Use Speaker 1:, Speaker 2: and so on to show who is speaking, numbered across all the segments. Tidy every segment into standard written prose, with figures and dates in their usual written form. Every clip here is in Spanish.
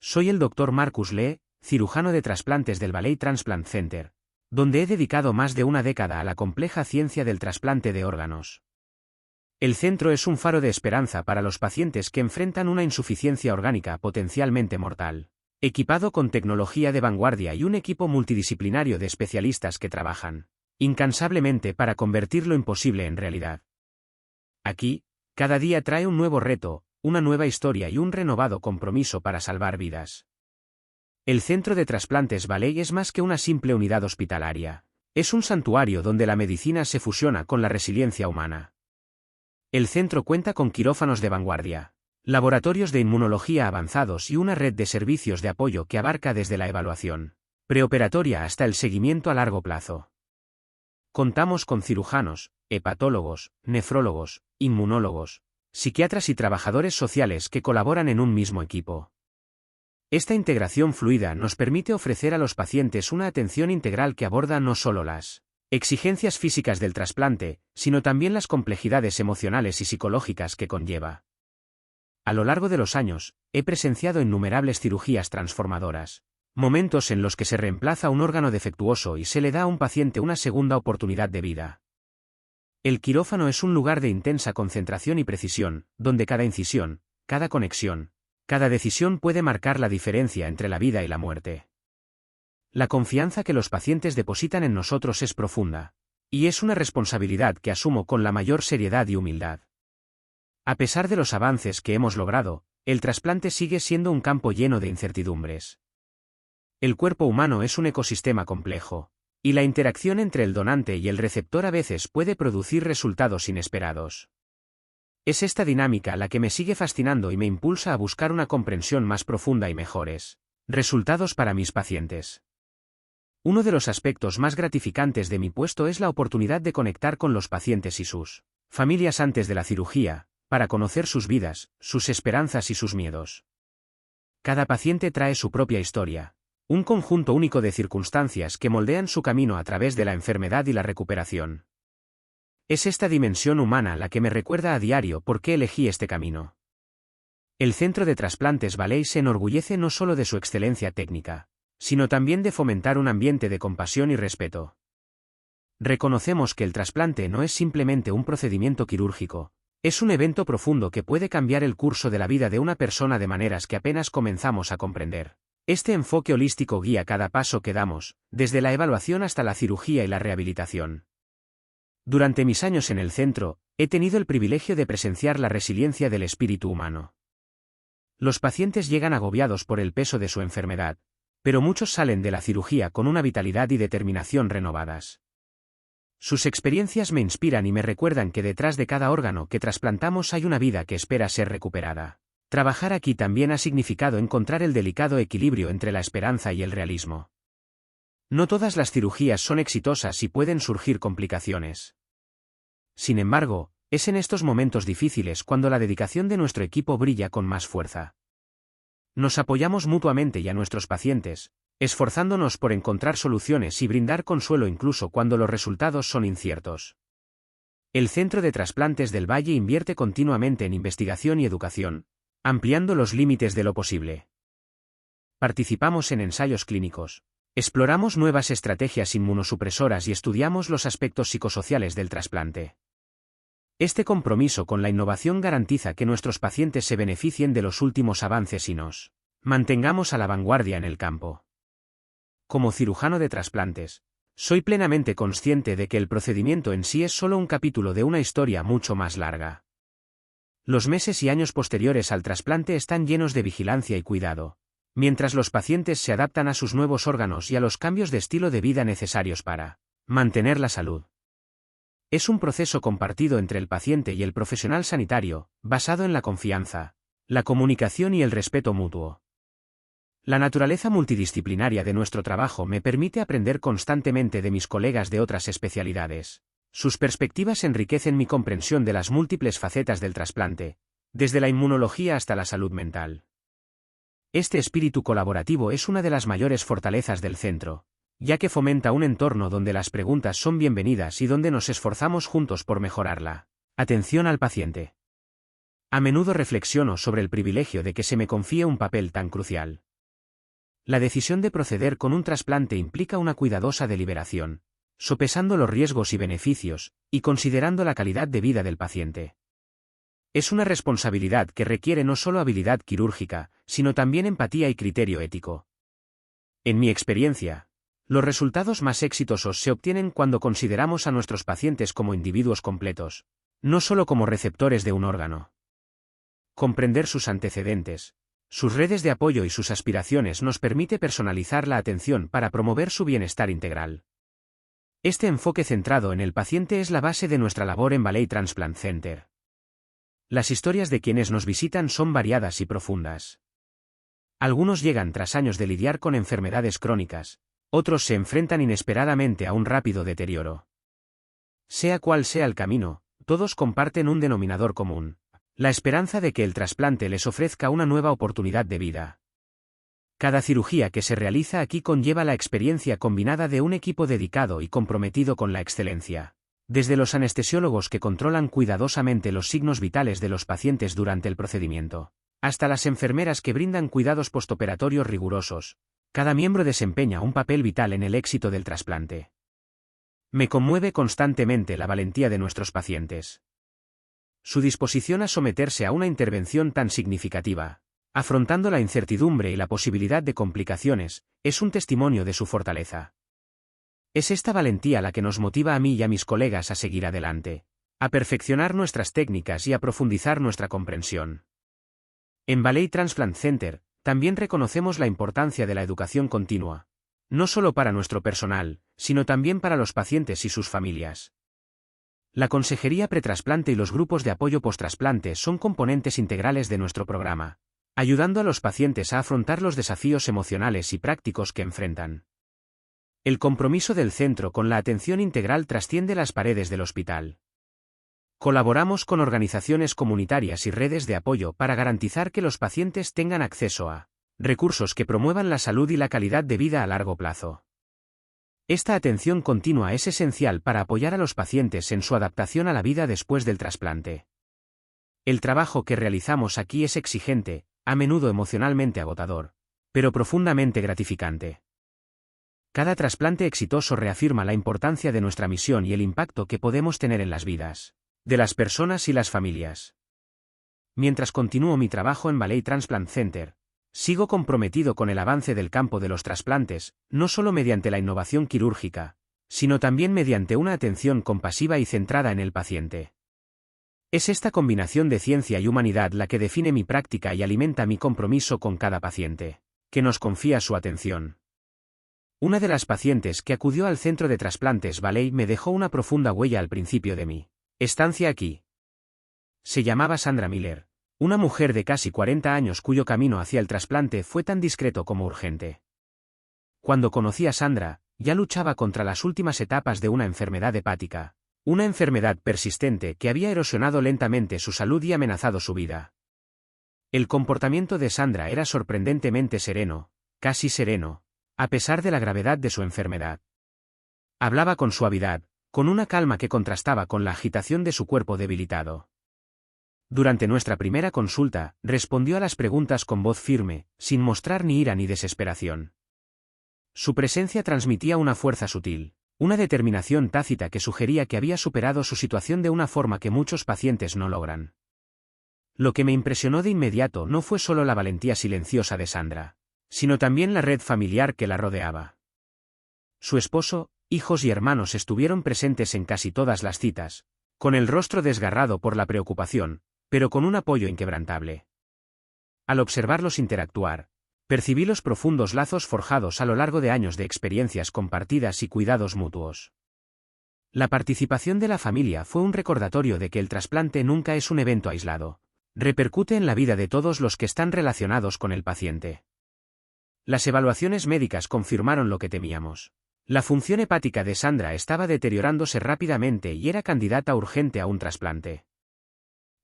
Speaker 1: Soy el Dr. Marcus Lee, cirujano de trasplantes del Valley Transplant Center, donde he dedicado más de una década a la compleja ciencia del trasplante de órganos. El centro es un faro de esperanza para los pacientes que enfrentan una insuficiencia orgánica potencialmente mortal, equipado con tecnología de vanguardia y un equipo multidisciplinario de especialistas que trabajan incansablemente para convertir lo imposible en realidad. Aquí, cada día trae un nuevo reto, una nueva historia y un renovado compromiso para salvar vidas. El Centro de Trasplantes Valley es más que una simple unidad hospitalaria. Es un santuario donde la medicina se fusiona con la resiliencia humana. El centro cuenta con quirófanos de vanguardia, laboratorios de inmunología avanzados y una red de servicios de apoyo que abarca desde la evaluación preoperatoria hasta el seguimiento a largo plazo. Contamos con cirujanos, hepatólogos, nefrólogos, inmunólogos, psiquiatras y trabajadores sociales que colaboran en un mismo equipo. Esta integración fluida nos permite ofrecer a los pacientes una atención integral que aborda no solo las exigencias físicas del trasplante, sino también las complejidades emocionales y psicológicas que conlleva. A lo largo de los años, he presenciado innumerables cirugías transformadoras, momentos en los que se reemplaza un órgano defectuoso y se le da a un paciente una segunda oportunidad de vida. El quirófano es un lugar de intensa concentración y precisión, donde cada incisión, cada conexión, cada decisión puede marcar la diferencia entre la vida y la muerte. La confianza que los pacientes depositan en nosotros es profunda, y es una responsabilidad que asumo con la mayor seriedad y humildad. A pesar de los avances que hemos logrado, el trasplante sigue siendo un campo lleno de incertidumbres. El cuerpo humano es un ecosistema complejo, y la interacción entre el donante y el receptor a veces puede producir resultados inesperados. Es esta dinámica la que me sigue fascinando y me impulsa a buscar una comprensión más profunda y mejores resultados para mis pacientes. Uno de los aspectos más gratificantes de mi puesto es la oportunidad de conectar con los pacientes y sus familias antes de la cirugía, para conocer sus vidas, sus esperanzas y sus miedos. Cada paciente trae su propia historia, un conjunto único de circunstancias que moldean su camino a través de la enfermedad y la recuperación. Es esta dimensión humana la que me recuerda a diario por qué elegí este camino. El Centro de Trasplantes Valley se enorgullece no solo de su excelencia técnica, sino también de fomentar un ambiente de compasión y respeto. Reconocemos que el trasplante no es simplemente un procedimiento quirúrgico, es un evento profundo que puede cambiar el curso de la vida de una persona de maneras que apenas comenzamos a comprender. Este enfoque holístico guía cada paso que damos, desde la evaluación hasta la cirugía y la rehabilitación. Durante mis años en el centro, he tenido el privilegio de presenciar la resiliencia del espíritu humano. Los pacientes llegan agobiados por el peso de su enfermedad, pero muchos salen de la cirugía con una vitalidad y determinación renovadas. Sus experiencias me inspiran y me recuerdan que detrás de cada órgano que trasplantamos hay una vida que espera ser recuperada. Trabajar aquí también ha significado encontrar el delicado equilibrio entre la esperanza y el realismo. No todas las cirugías son exitosas y pueden surgir complicaciones. Sin embargo, es en estos momentos difíciles cuando la dedicación de nuestro equipo brilla con más fuerza. Nos apoyamos mutuamente y a nuestros pacientes, esforzándonos por encontrar soluciones y brindar consuelo incluso cuando los resultados son inciertos. El Centro de Trasplantes del Valle invierte continuamente en investigación y educación, ampliando los límites de lo posible. Participamos en ensayos clínicos, exploramos nuevas estrategias inmunosupresoras y estudiamos los aspectos psicosociales del trasplante. Este compromiso con la innovación garantiza que nuestros pacientes se beneficien de los últimos avances y nos mantengamos a la vanguardia en el campo. Como cirujano de trasplantes, soy plenamente consciente de que el procedimiento en sí es solo un capítulo de una historia mucho más larga. Los meses y años posteriores al trasplante están llenos de vigilancia y cuidado, mientras los pacientes se adaptan a sus nuevos órganos y a los cambios de estilo de vida necesarios para mantener la salud. Es un proceso compartido entre el paciente y el profesional sanitario, basado en la confianza, la comunicación y el respeto mutuo. La naturaleza multidisciplinaria de nuestro trabajo me permite aprender constantemente de mis colegas de otras especialidades. Sus perspectivas enriquecen mi comprensión de las múltiples facetas del trasplante, desde la inmunología hasta la salud mental. Este espíritu colaborativo es una de las mayores fortalezas del centro, ya que fomenta un entorno donde las preguntas son bienvenidas y donde nos esforzamos juntos por mejorar la atención al paciente. A menudo reflexiono sobre el privilegio de que se me confíe un papel tan crucial. La decisión de proceder con un trasplante implica una cuidadosa deliberación, sopesando los riesgos y beneficios, y considerando la calidad de vida del paciente. Es una responsabilidad que requiere no solo habilidad quirúrgica, sino también empatía y criterio ético. En mi experiencia, los resultados más exitosos se obtienen cuando consideramos a nuestros pacientes como individuos completos, no solo como receptores de un órgano. Comprender sus antecedentes, sus redes de apoyo y sus aspiraciones nos permite personalizar la atención para promover su bienestar integral. Este enfoque centrado en el paciente es la base de nuestra labor en Valley Transplant Center. Las historias de quienes nos visitan son variadas y profundas. Algunos llegan tras años de lidiar con enfermedades crónicas, otros se enfrentan inesperadamente a un rápido deterioro. Sea cual sea el camino, todos comparten un denominador común: la esperanza de que el trasplante les ofrezca una nueva oportunidad de vida. Cada cirugía que se realiza aquí conlleva la experiencia combinada de un equipo dedicado y comprometido con la excelencia. Desde los anestesiólogos que controlan cuidadosamente los signos vitales de los pacientes durante el procedimiento, hasta las enfermeras que brindan cuidados postoperatorios rigurosos, cada miembro desempeña un papel vital en el éxito del trasplante. Me conmueve constantemente la valentía de nuestros pacientes. Su disposición a someterse a una intervención tan significativa, afrontando la incertidumbre y la posibilidad de complicaciones, es un testimonio de su fortaleza. Es esta valentía la que nos motiva a mí y a mis colegas a seguir adelante, a perfeccionar nuestras técnicas y a profundizar nuestra comprensión. En Valley Transplant Center, también reconocemos la importancia de la educación continua, no solo para nuestro personal, sino también para los pacientes y sus familias. La consejería pretrasplante y los grupos de apoyo postrasplante son componentes integrales de nuestro programa, ayudando a los pacientes a afrontar los desafíos emocionales y prácticos que enfrentan. El compromiso del centro con la atención integral trasciende las paredes del hospital. Colaboramos con organizaciones comunitarias y redes de apoyo para garantizar que los pacientes tengan acceso a recursos que promuevan la salud y la calidad de vida a largo plazo. Esta atención continua es esencial para apoyar a los pacientes en su adaptación a la vida después del trasplante. El trabajo que realizamos aquí es exigente, a menudo emocionalmente agotador, pero profundamente gratificante. Cada trasplante exitoso reafirma la importancia de nuestra misión y el impacto que podemos tener en las vidas de las personas y las familias. Mientras continúo mi trabajo en Valley Transplant Center, sigo comprometido con el avance del campo de los trasplantes, no solo mediante la innovación quirúrgica, sino también mediante una atención compasiva y centrada en el paciente. Es esta combinación de ciencia y humanidad la que define mi práctica y alimenta mi compromiso con cada paciente que nos confía su atención. Una de las pacientes que acudió al centro de trasplantes Valley me dejó una profunda huella al principio de mi estancia aquí. Se llamaba Sandra Miller, una mujer de casi 40 años cuyo camino hacia el trasplante fue tan discreto como urgente. Cuando conocí a Sandra, ya luchaba contra las últimas etapas de una enfermedad hepática, una enfermedad persistente que había erosionado lentamente su salud y amenazado su vida. El comportamiento de Sandra era sorprendentemente sereno, casi sereno, a pesar de la gravedad de su enfermedad. Hablaba con suavidad, con una calma que contrastaba con la agitación de su cuerpo debilitado. Durante nuestra primera consulta, respondió a las preguntas con voz firme, sin mostrar ni ira ni desesperación. Su presencia transmitía una fuerza sutil, una determinación tácita que sugería que había superado su situación de una forma que muchos pacientes no logran. Lo que me impresionó de inmediato no fue solo la valentía silenciosa de Sandra, sino también la red familiar que la rodeaba. Su esposo, hijos y hermanos estuvieron presentes en casi todas las citas, con el rostro desgarrado por la preocupación, pero con un apoyo inquebrantable. Al observarlos interactuar, percibí los profundos lazos forjados a lo largo de años de experiencias compartidas y cuidados mutuos. La participación de la familia fue un recordatorio de que el trasplante nunca es un evento aislado, repercute en la vida de todos los que están relacionados con el paciente. Las evaluaciones médicas confirmaron lo que temíamos. La función hepática de Sandra estaba deteriorándose rápidamente y era candidata urgente a un trasplante.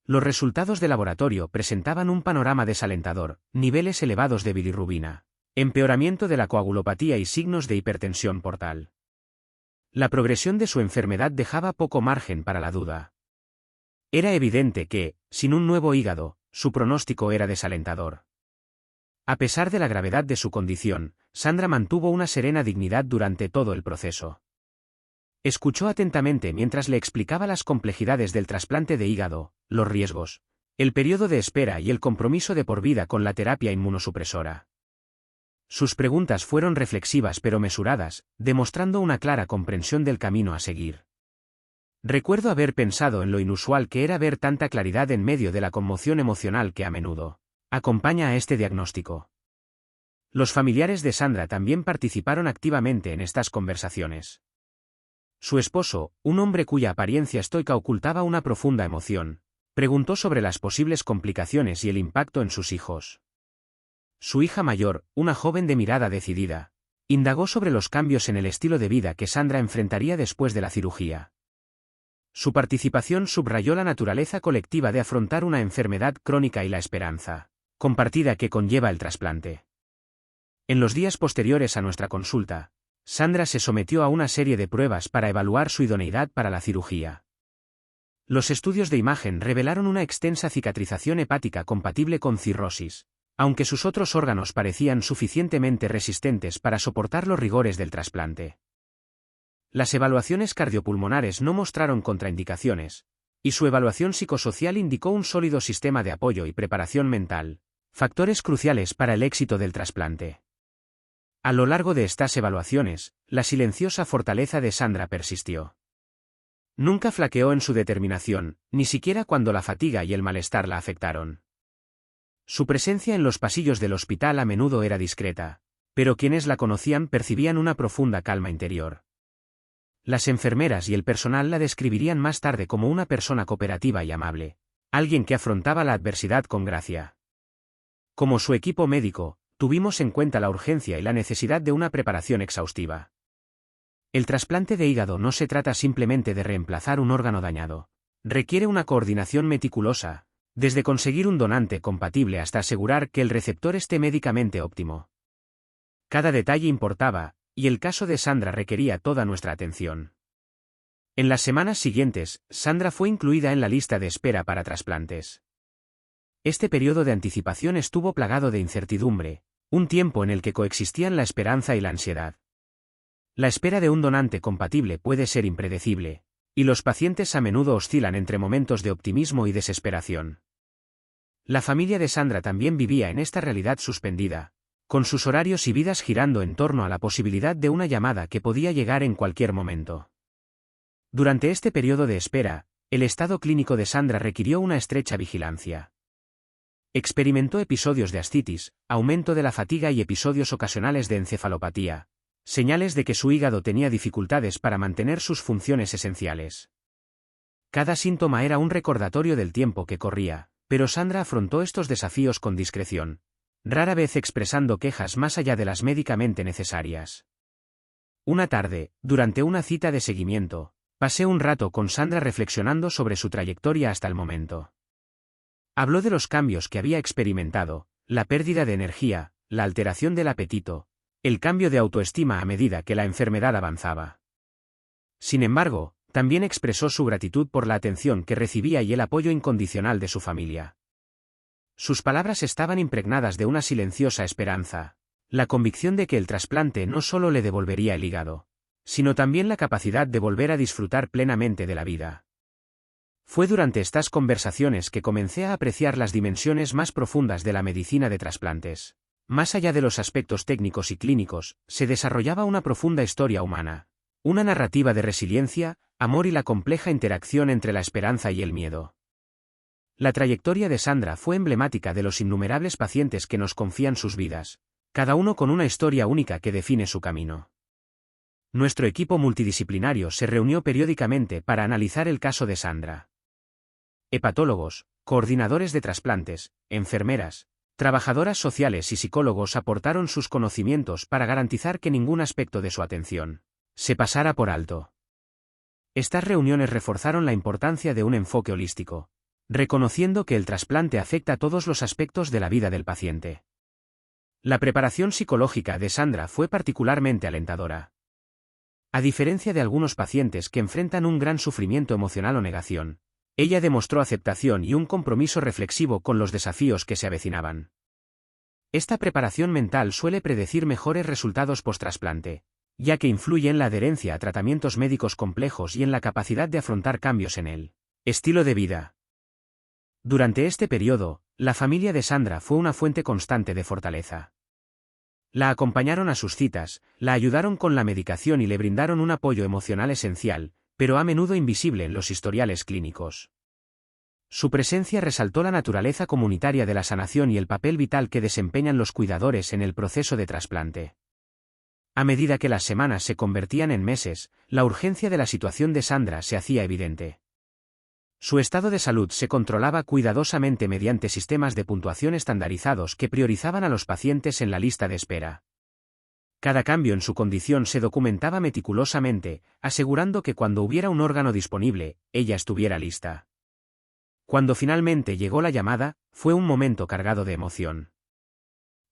Speaker 1: Los resultados de laboratorio presentaban un panorama desalentador: niveles elevados de bilirrubina, empeoramiento de la coagulopatía y signos de hipertensión portal. La progresión de su enfermedad dejaba poco margen para la duda. Era evidente que, sin un nuevo hígado, su pronóstico era desalentador. A pesar de la gravedad de su condición, Sandra mantuvo una serena dignidad durante todo el proceso. Escuchó atentamente mientras le explicaba las complejidades del trasplante de hígado, los riesgos, el periodo de espera y el compromiso de por vida con la terapia inmunosupresora. Sus preguntas fueron reflexivas pero mesuradas, demostrando una clara comprensión del camino a seguir. Recuerdo haber pensado en lo inusual que era ver tanta claridad en medio de la conmoción emocional que a menudo acompaña a este diagnóstico. Los familiares de Sandra también participaron activamente en estas conversaciones. Su esposo, un hombre cuya apariencia estoica ocultaba una profunda emoción, preguntó sobre las posibles complicaciones y el impacto en sus hijos. Su hija mayor, una joven de mirada decidida, indagó sobre los cambios en el estilo de vida que Sandra enfrentaría después de la cirugía. Su participación subrayó la naturaleza colectiva de afrontar una enfermedad crónica y la esperanza compartida que conlleva el trasplante. En los días posteriores a nuestra consulta, Sandra se sometió a una serie de pruebas para evaluar su idoneidad para la cirugía. Los estudios de imagen revelaron una extensa cicatrización hepática compatible con cirrosis, aunque sus otros órganos parecían suficientemente resistentes para soportar los rigores del trasplante. Las evaluaciones cardiopulmonares no mostraron contraindicaciones, y su evaluación psicosocial indicó un sólido sistema de apoyo y preparación mental, factores cruciales para el éxito del trasplante. A lo largo de estas evaluaciones, la silenciosa fortaleza de Sandra persistió. Nunca flaqueó en su determinación, ni siquiera cuando la fatiga y el malestar la afectaron. Su presencia en los pasillos del hospital a menudo era discreta, pero quienes la conocían percibían una profunda calma interior. Las enfermeras y el personal la describirían más tarde como una persona cooperativa y amable, alguien que afrontaba la adversidad con gracia. Como su equipo médico, tuvimos en cuenta la urgencia y la necesidad de una preparación exhaustiva. El trasplante de hígado no se trata simplemente de reemplazar un órgano dañado. Requiere una coordinación meticulosa, desde conseguir un donante compatible hasta asegurar que el receptor esté médicamente óptimo. Cada detalle importaba, y el caso de Sandra requería toda nuestra atención. En las semanas siguientes, Sandra fue incluida en la lista de espera para trasplantes. Este periodo de anticipación estuvo plagado de incertidumbre, un tiempo en el que coexistían la esperanza y la ansiedad. La espera de un donante compatible puede ser impredecible, y los pacientes a menudo oscilan entre momentos de optimismo y desesperación. La familia de Sandra también vivía en esta realidad suspendida, con sus horarios y vidas girando en torno a la posibilidad de una llamada que podía llegar en cualquier momento. Durante este periodo de espera, el estado clínico de Sandra requirió una estrecha vigilancia. Experimentó episodios de ascitis, aumento de la fatiga y episodios ocasionales de encefalopatía, señales de que su hígado tenía dificultades para mantener sus funciones esenciales. Cada síntoma era un recordatorio del tiempo que corría, pero Sandra afrontó estos desafíos con discreción, rara vez expresando quejas más allá de las médicamente necesarias. Una tarde, durante una cita de seguimiento, pasé un rato con Sandra reflexionando sobre su trayectoria hasta el momento. Habló de los cambios que había experimentado, la pérdida de energía, la alteración del apetito, el cambio de autoestima a medida que la enfermedad avanzaba. Sin embargo, también expresó su gratitud por la atención que recibía y el apoyo incondicional de su familia. Sus palabras estaban impregnadas de una silenciosa esperanza, la convicción de que el trasplante no solo le devolvería el hígado, sino también la capacidad de volver a disfrutar plenamente de la vida. Fue durante estas conversaciones que comencé a apreciar las dimensiones más profundas de la medicina de trasplantes. Más allá de los aspectos técnicos y clínicos, se desarrollaba una profunda historia humana, una narrativa de resiliencia, amor y la compleja interacción entre la esperanza y el miedo. La trayectoria de Sandra fue emblemática de los innumerables pacientes que nos confían sus vidas, cada uno con una historia única que define su camino. Nuestro equipo multidisciplinario se reunió periódicamente para analizar el caso de Sandra. Hepatólogos, coordinadores de trasplantes, enfermeras, trabajadoras sociales y psicólogos aportaron sus conocimientos para garantizar que ningún aspecto de su atención se pasara por alto. Estas reuniones reforzaron la importancia de un enfoque holístico, reconociendo que el trasplante afecta a todos los aspectos de la vida del paciente. La preparación psicológica de Sandra fue particularmente alentadora. A diferencia de algunos pacientes que enfrentan un gran sufrimiento emocional o negación, ella demostró aceptación y un compromiso reflexivo con los desafíos que se avecinaban. Esta preparación mental suele predecir mejores resultados post-trasplante, ya que influye en la adherencia a tratamientos médicos complejos y en la capacidad de afrontar cambios en el estilo de vida. Durante este periodo, la familia de Sandra fue una fuente constante de fortaleza. La acompañaron a sus citas, la ayudaron con la medicación y le brindaron un apoyo emocional esencial, pero a menudo invisible en los historiales clínicos. Su presencia resaltó la naturaleza comunitaria de la sanación y el papel vital que desempeñan los cuidadores en el proceso de trasplante. A medida que las semanas se convertían en meses, la urgencia de la situación de Sandra se hacía evidente. Su estado de salud se controlaba cuidadosamente mediante sistemas de puntuación estandarizados que priorizaban a los pacientes en la lista de espera. Cada cambio en su condición se documentaba meticulosamente, asegurando que cuando hubiera un órgano disponible, ella estuviera lista. Cuando finalmente llegó la llamada, fue un momento cargado de emoción.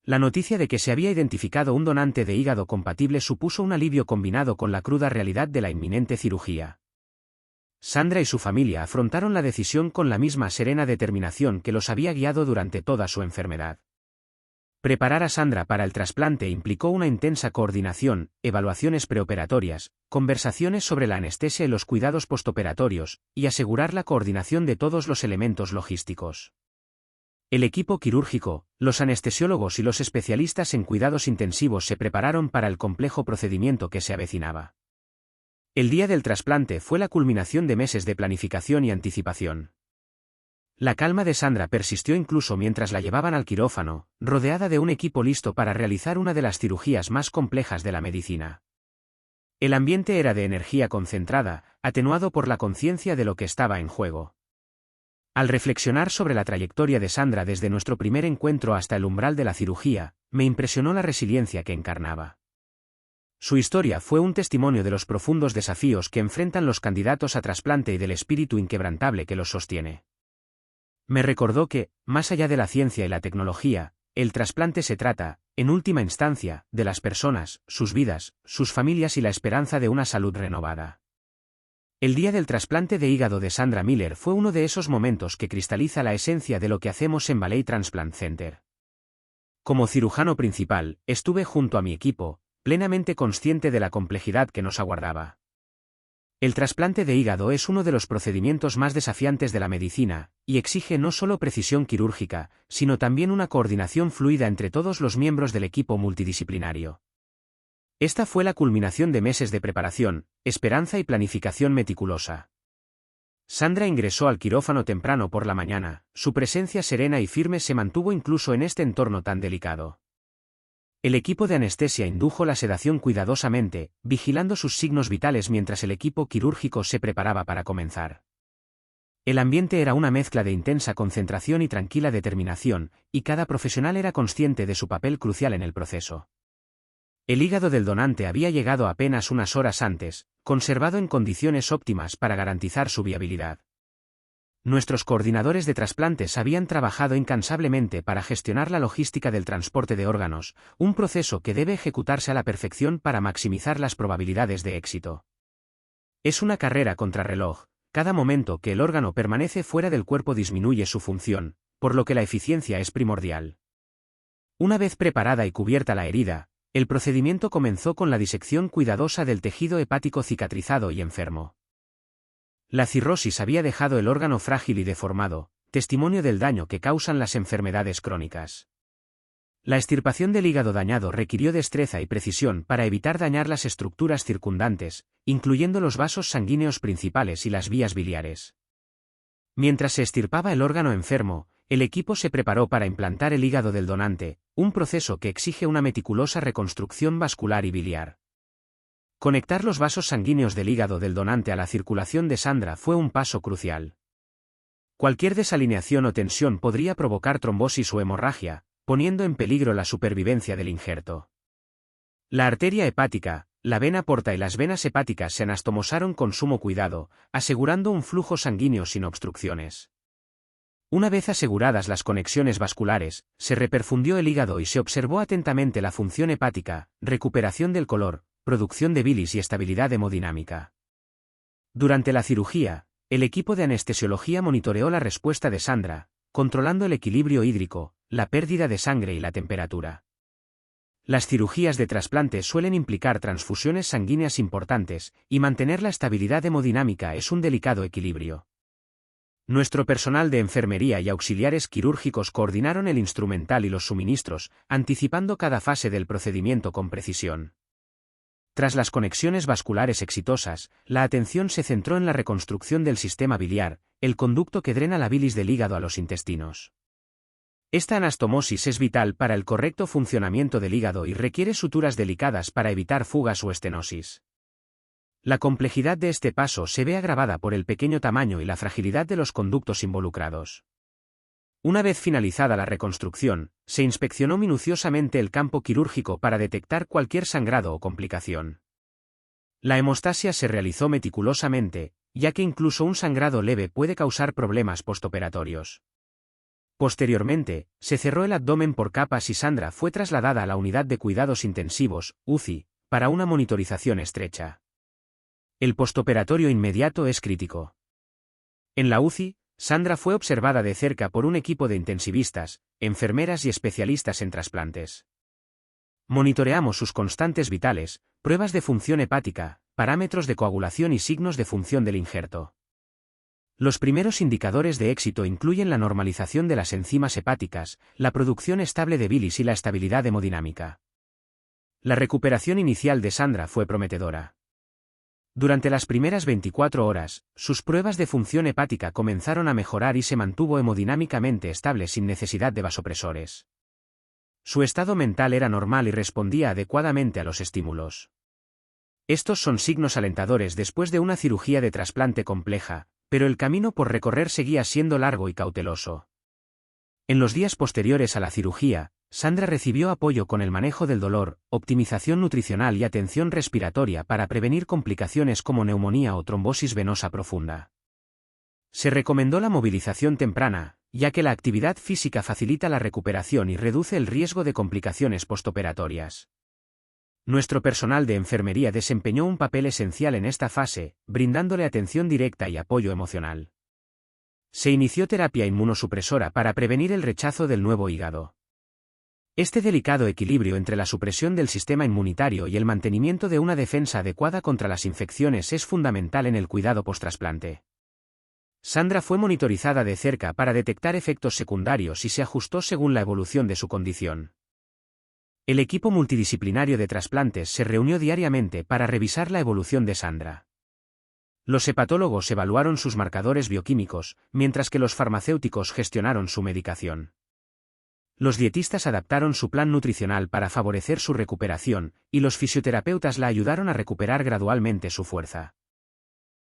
Speaker 1: La noticia de que se había identificado un donante de hígado compatible supuso un alivio combinado con la cruda realidad de la inminente cirugía. Sandra y su familia afrontaron la decisión con la misma serena determinación que los había guiado durante toda su enfermedad. Preparar a Sandra para el trasplante implicó una intensa coordinación, evaluaciones preoperatorias, conversaciones sobre la anestesia y los cuidados postoperatorios, y asegurar la coordinación de todos los elementos logísticos. El equipo quirúrgico, los anestesiólogos y los especialistas en cuidados intensivos se prepararon para el complejo procedimiento que se avecinaba. El día del trasplante fue la culminación de meses de planificación y anticipación. La calma de Sandra persistió incluso mientras la llevaban al quirófano, rodeada de un equipo listo para realizar una de las cirugías más complejas de la medicina. El ambiente era de energía concentrada, atenuado por la conciencia de lo que estaba en juego. Al reflexionar sobre la trayectoria de Sandra desde nuestro primer encuentro hasta el umbral de la cirugía, me impresionó la resiliencia que encarnaba. Su historia fue un testimonio de los profundos desafíos que enfrentan los candidatos a trasplante y del espíritu inquebrantable que los sostiene. Me recordó que, más allá de la ciencia y la tecnología, el trasplante se trata, en última instancia, de las personas, sus vidas, sus familias y la esperanza de una salud renovada. El día del trasplante de hígado de Sandra Miller fue uno de esos momentos que cristaliza la esencia de lo que hacemos en Valley Transplant Center. Como cirujano principal, estuve junto a mi equipo, plenamente consciente de la complejidad que nos aguardaba. El trasplante de hígado es uno de los procedimientos más desafiantes de la medicina, y exige no solo precisión quirúrgica, sino también una coordinación fluida entre todos los miembros del equipo multidisciplinario. Esta fue la culminación de meses de preparación, esperanza y planificación meticulosa. Sandra ingresó al quirófano temprano por la mañana, su presencia serena y firme se mantuvo incluso en este entorno tan delicado. El equipo de anestesia indujo la sedación cuidadosamente, vigilando sus signos vitales mientras el equipo quirúrgico se preparaba para comenzar. El ambiente era una mezcla de intensa concentración y tranquila determinación, y cada profesional era consciente de su papel crucial en el proceso. El hígado del donante había llegado apenas unas horas antes, conservado en condiciones óptimas para garantizar su viabilidad. Nuestros coordinadores de trasplantes habían trabajado incansablemente para gestionar la logística del transporte de órganos, un proceso que debe ejecutarse a la perfección para maximizar las probabilidades de éxito. Es una carrera contrarreloj, cada momento que el órgano permanece fuera del cuerpo disminuye su función, por lo que la eficiencia es primordial. Una vez preparada y cubierta la herida, el procedimiento comenzó con la disección cuidadosa del tejido hepático cicatrizado y enfermo. La cirrosis había dejado el órgano frágil y deformado, testimonio del daño que causan las enfermedades crónicas. La extirpación del hígado dañado requirió destreza y precisión para evitar dañar las estructuras circundantes, incluyendo los vasos sanguíneos principales y las vías biliares. Mientras se extirpaba el órgano enfermo, el equipo se preparó para implantar el hígado del donante, un proceso que exige una meticulosa reconstrucción vascular y biliar. Conectar los vasos sanguíneos del hígado del donante a la circulación de Sandra fue un paso crucial. Cualquier desalineación o tensión podría provocar trombosis o hemorragia, poniendo en peligro la supervivencia del injerto. La arteria hepática, la vena porta y las venas hepáticas se anastomosaron con sumo cuidado, asegurando un flujo sanguíneo sin obstrucciones. Una vez aseguradas las conexiones vasculares, se reperfundió el hígado y se observó atentamente la función hepática, recuperación del color, producción de bilis y estabilidad hemodinámica. Durante la cirugía, el equipo de anestesiología monitoreó la respuesta de Sandra, controlando el equilibrio hídrico, la pérdida de sangre y la temperatura. Las cirugías de trasplante suelen implicar transfusiones sanguíneas importantes, y mantener la estabilidad hemodinámica es un delicado equilibrio. Nuestro personal de enfermería y auxiliares quirúrgicos coordinaron el instrumental y los suministros, anticipando cada fase del procedimiento con precisión. Tras las conexiones vasculares exitosas, la atención se centró en la reconstrucción del sistema biliar, el conducto que drena la bilis del hígado a los intestinos. Esta anastomosis es vital para el correcto funcionamiento del hígado y requiere suturas delicadas para evitar fugas o estenosis. La complejidad de este paso se ve agravada por el pequeño tamaño y la fragilidad de los conductos involucrados. Una vez finalizada la reconstrucción, se inspeccionó minuciosamente el campo quirúrgico para detectar cualquier sangrado o complicación. La hemostasia se realizó meticulosamente, ya que incluso un sangrado leve puede causar problemas postoperatorios. Posteriormente, se cerró el abdomen por capas y Sandra fue trasladada a la unidad de cuidados intensivos, UCI, para una monitorización estrecha. El postoperatorio inmediato es crítico. En la UCI, Sandra fue observada de cerca por un equipo de intensivistas, enfermeras y especialistas en trasplantes. Monitoreamos sus constantes vitales, pruebas de función hepática, parámetros de coagulación y signos de función del injerto. Los primeros indicadores de éxito incluyen la normalización de las enzimas hepáticas, la producción estable de bilis y la estabilidad hemodinámica. La recuperación inicial de Sandra fue prometedora. Durante las primeras 24 horas, sus pruebas de función hepática comenzaron a mejorar y se mantuvo hemodinámicamente estable sin necesidad de vasopresores. Su estado mental era normal y respondía adecuadamente a los estímulos. Estos son signos alentadores después de una cirugía de trasplante compleja, pero el camino por recorrer seguía siendo largo y cauteloso. En los días posteriores a la cirugía, Sandra recibió apoyo con el manejo del dolor, optimización nutricional y atención respiratoria para prevenir complicaciones como neumonía o trombosis venosa profunda. Se recomendó la movilización temprana, ya que la actividad física facilita la recuperación y reduce el riesgo de complicaciones postoperatorias. Nuestro personal de enfermería desempeñó un papel esencial en esta fase, brindándole atención directa y apoyo emocional. Se inició terapia inmunosupresora para prevenir el rechazo del nuevo hígado. Este delicado equilibrio entre la supresión del sistema inmunitario y el mantenimiento de una defensa adecuada contra las infecciones es fundamental en el cuidado postrasplante. Sandra fue monitorizada de cerca para detectar efectos secundarios y se ajustó según la evolución de su condición. El equipo multidisciplinario de trasplantes se reunió diariamente para revisar la evolución de Sandra. Los hepatólogos evaluaron sus marcadores bioquímicos, mientras que los farmacéuticos gestionaron su medicación. Los dietistas adaptaron su plan nutricional para favorecer su recuperación, y los fisioterapeutas la ayudaron a recuperar gradualmente su fuerza.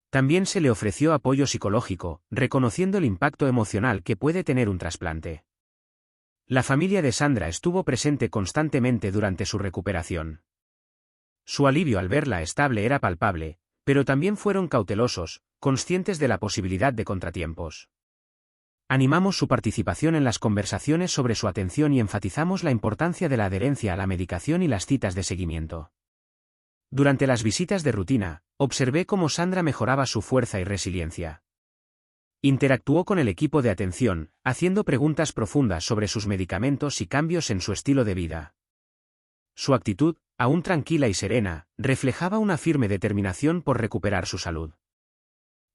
Speaker 1: También se le ofreció apoyo psicológico, reconociendo el impacto emocional que puede tener un trasplante. La familia de Sandra estuvo presente constantemente durante su recuperación. Su alivio al verla estable era palpable, pero también fueron cautelosos, conscientes de la posibilidad de contratiempos. Animamos su participación en las conversaciones sobre su atención y enfatizamos la importancia de la adherencia a la medicación y las citas de seguimiento. Durante las visitas de rutina, observé cómo Sandra mejoraba su fuerza y resiliencia. Interactuó con el equipo de atención, haciendo preguntas profundas sobre sus medicamentos y cambios en su estilo de vida. Su actitud, aún tranquila y serena, reflejaba una firme determinación por recuperar su salud.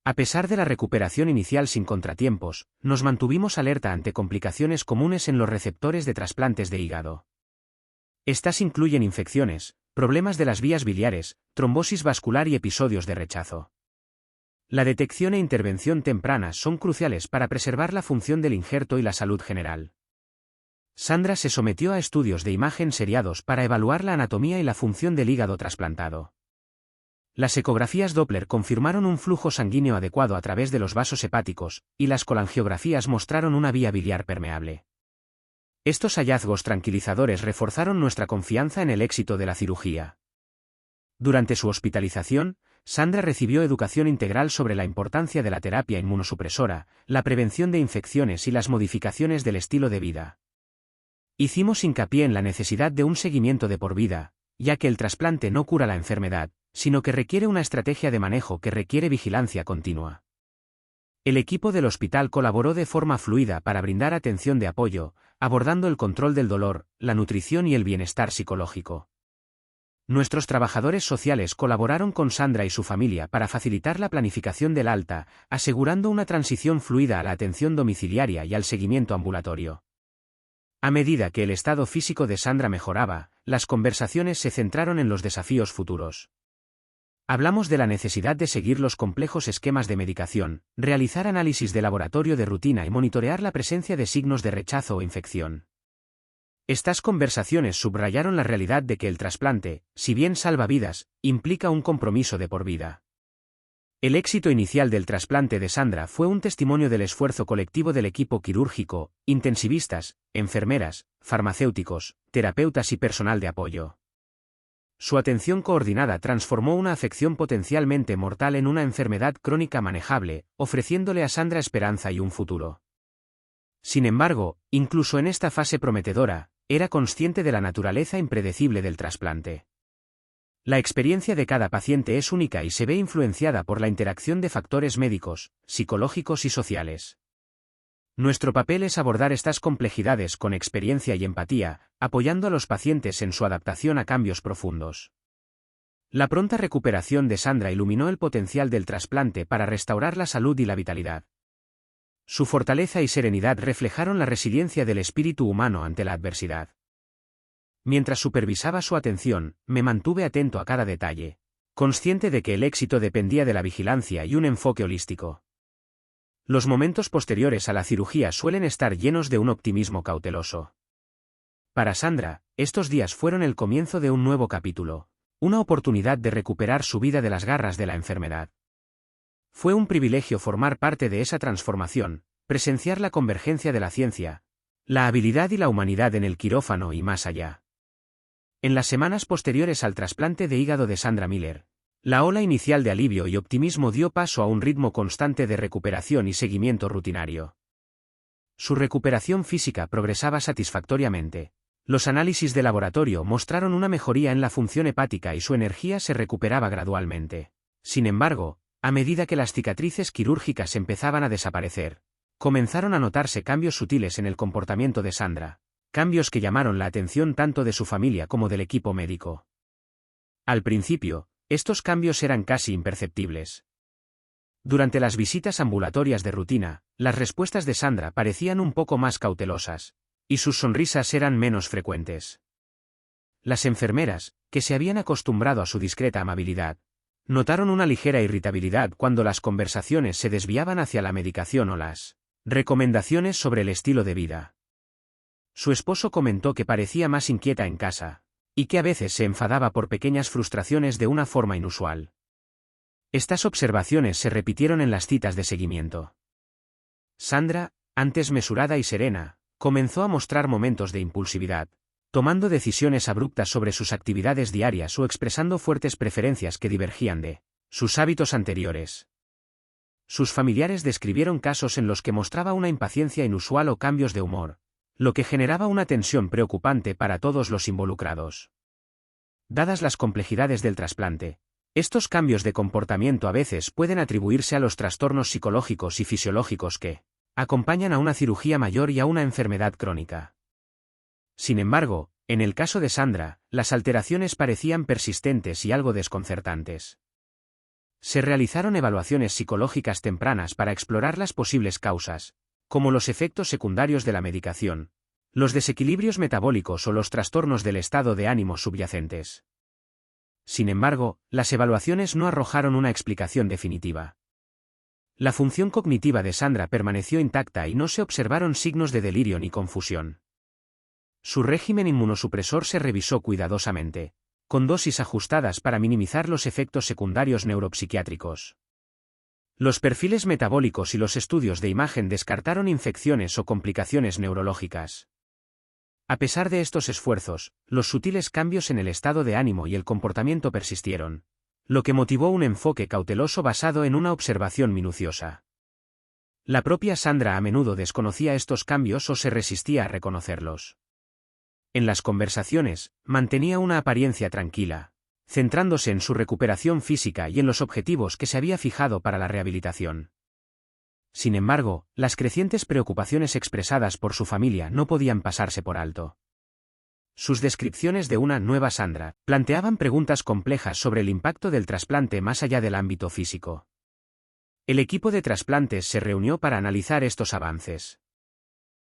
Speaker 1: A pesar de la recuperación inicial sin contratiempos, nos mantuvimos alerta ante complicaciones comunes en los receptores de trasplantes de hígado. Estas incluyen infecciones, problemas de las vías biliares, trombosis vascular y episodios de rechazo. La detección e intervención tempranas son cruciales para preservar la función del injerto y la salud general. Sandra se sometió a estudios de imagen seriados para evaluar la anatomía y la función del hígado trasplantado. Las ecografías Doppler confirmaron un flujo sanguíneo adecuado a través de los vasos hepáticos, y las colangiografías mostraron una vía biliar permeable. Estos hallazgos tranquilizadores reforzaron nuestra confianza en el éxito de la cirugía. Durante su hospitalización, Sandra recibió educación integral sobre la importancia de la terapia inmunosupresora, la prevención de infecciones y las modificaciones del estilo de vida. Hicimos hincapié en la necesidad de un seguimiento de por vida, ya que el trasplante no cura la enfermedad, sino que requiere una estrategia de manejo que requiere vigilancia continua. El equipo del hospital colaboró de forma fluida para brindar atención de apoyo, abordando el control del dolor, la nutrición y el bienestar psicológico. Nuestros trabajadores sociales colaboraron con Sandra y su familia para facilitar la planificación del alta, asegurando una transición fluida a la atención domiciliaria y al seguimiento ambulatorio. A medida que el estado físico de Sandra mejoraba, las conversaciones se centraron en los desafíos futuros. Hablamos de la necesidad de seguir los complejos esquemas de medicación, realizar análisis de laboratorio de rutina y monitorear la presencia de signos de rechazo o infección. Estas conversaciones subrayaron la realidad de que el trasplante, si bien salva vidas, implica un compromiso de por vida. El éxito inicial del trasplante de Sandra fue un testimonio del esfuerzo colectivo del equipo quirúrgico, intensivistas, enfermeras, farmacéuticos, terapeutas y personal de apoyo. Su atención coordinada transformó una afección potencialmente mortal en una enfermedad crónica manejable, ofreciéndole a Sandra esperanza y un futuro. Sin embargo, incluso en esta fase prometedora, era consciente de la naturaleza impredecible del trasplante. La experiencia de cada paciente es única y se ve influenciada por la interacción de factores médicos, psicológicos y sociales. Nuestro papel es abordar estas complejidades con experiencia y empatía, apoyando a los pacientes en su adaptación a cambios profundos. La pronta recuperación de Sandra iluminó el potencial del trasplante para restaurar la salud y la vitalidad. Su fortaleza y serenidad reflejaron la resiliencia del espíritu humano ante la adversidad. Mientras supervisaba su atención, me mantuve atento a cada detalle, consciente de que el éxito dependía de la vigilancia y un enfoque holístico. Los momentos posteriores a la cirugía suelen estar llenos de un optimismo cauteloso. Para Sandra, estos días fueron el comienzo de un nuevo capítulo, una oportunidad de recuperar su vida de las garras de la enfermedad. Fue un privilegio formar parte de esa transformación, presenciar la convergencia de la ciencia, la habilidad y la humanidad en el quirófano y más allá. En las semanas posteriores al trasplante de hígado de Sandra Miller, la ola inicial de alivio y optimismo dio paso a un ritmo constante de recuperación y seguimiento rutinario. Su recuperación física progresaba satisfactoriamente. Los análisis de laboratorio mostraron una mejoría en la función hepática y su energía se recuperaba gradualmente. Sin embargo, a medida que las cicatrices quirúrgicas empezaban a desaparecer, comenzaron a notarse cambios sutiles en el comportamiento de Sandra, cambios que llamaron la atención tanto de su familia como del equipo médico. Al principio, estos cambios eran casi imperceptibles. Durante las visitas ambulatorias de rutina, las respuestas de Sandra parecían un poco más cautelosas, y sus sonrisas eran menos frecuentes. Las enfermeras, que se habían acostumbrado a su discreta amabilidad, notaron una ligera irritabilidad cuando las conversaciones se desviaban hacia la medicación o las recomendaciones sobre el estilo de vida. Su esposo comentó que parecía más inquieta en casa, y que a veces se enfadaba por pequeñas frustraciones de una forma inusual. Estas observaciones se repitieron en las citas de seguimiento. Sandra, antes mesurada y serena, comenzó a mostrar momentos de impulsividad, tomando decisiones abruptas sobre sus actividades diarias o expresando fuertes preferencias que divergían de sus hábitos anteriores. Sus familiares describieron casos en los que mostraba una impaciencia inusual o cambios de humor, lo que generaba una tensión preocupante para todos los involucrados. Dadas las complejidades del trasplante, estos cambios de comportamiento a veces pueden atribuirse a los trastornos psicológicos y fisiológicos que acompañan a una cirugía mayor y a una enfermedad crónica. Sin embargo, en el caso de Sandra, las alteraciones parecían persistentes y algo desconcertantes. Se realizaron evaluaciones psicológicas tempranas para explorar las posibles causas, como los efectos secundarios de la medicación, los desequilibrios metabólicos o los trastornos del estado de ánimo subyacentes. Sin embargo, las evaluaciones no arrojaron una explicación definitiva. La función cognitiva de Sandra permaneció intacta y no se observaron signos de delirio ni confusión. Su régimen inmunosupresor se revisó cuidadosamente, con dosis ajustadas para minimizar los efectos secundarios neuropsiquiátricos. Los perfiles metabólicos y los estudios de imagen descartaron infecciones o complicaciones neurológicas. A pesar de estos esfuerzos, los sutiles cambios en el estado de ánimo y el comportamiento persistieron, lo que motivó un enfoque cauteloso basado en una observación minuciosa. La propia Sandra a menudo desconocía estos cambios o se resistía a reconocerlos. En las conversaciones, mantenía una apariencia tranquila, centrándose en su recuperación física y en los objetivos que se había fijado para la rehabilitación. Sin embargo, las crecientes preocupaciones expresadas por su familia no podían pasarse por alto. Sus descripciones de una nueva Sandra planteaban preguntas complejas sobre el impacto del trasplante más allá del ámbito físico. El equipo de trasplantes se reunió para analizar estos avances.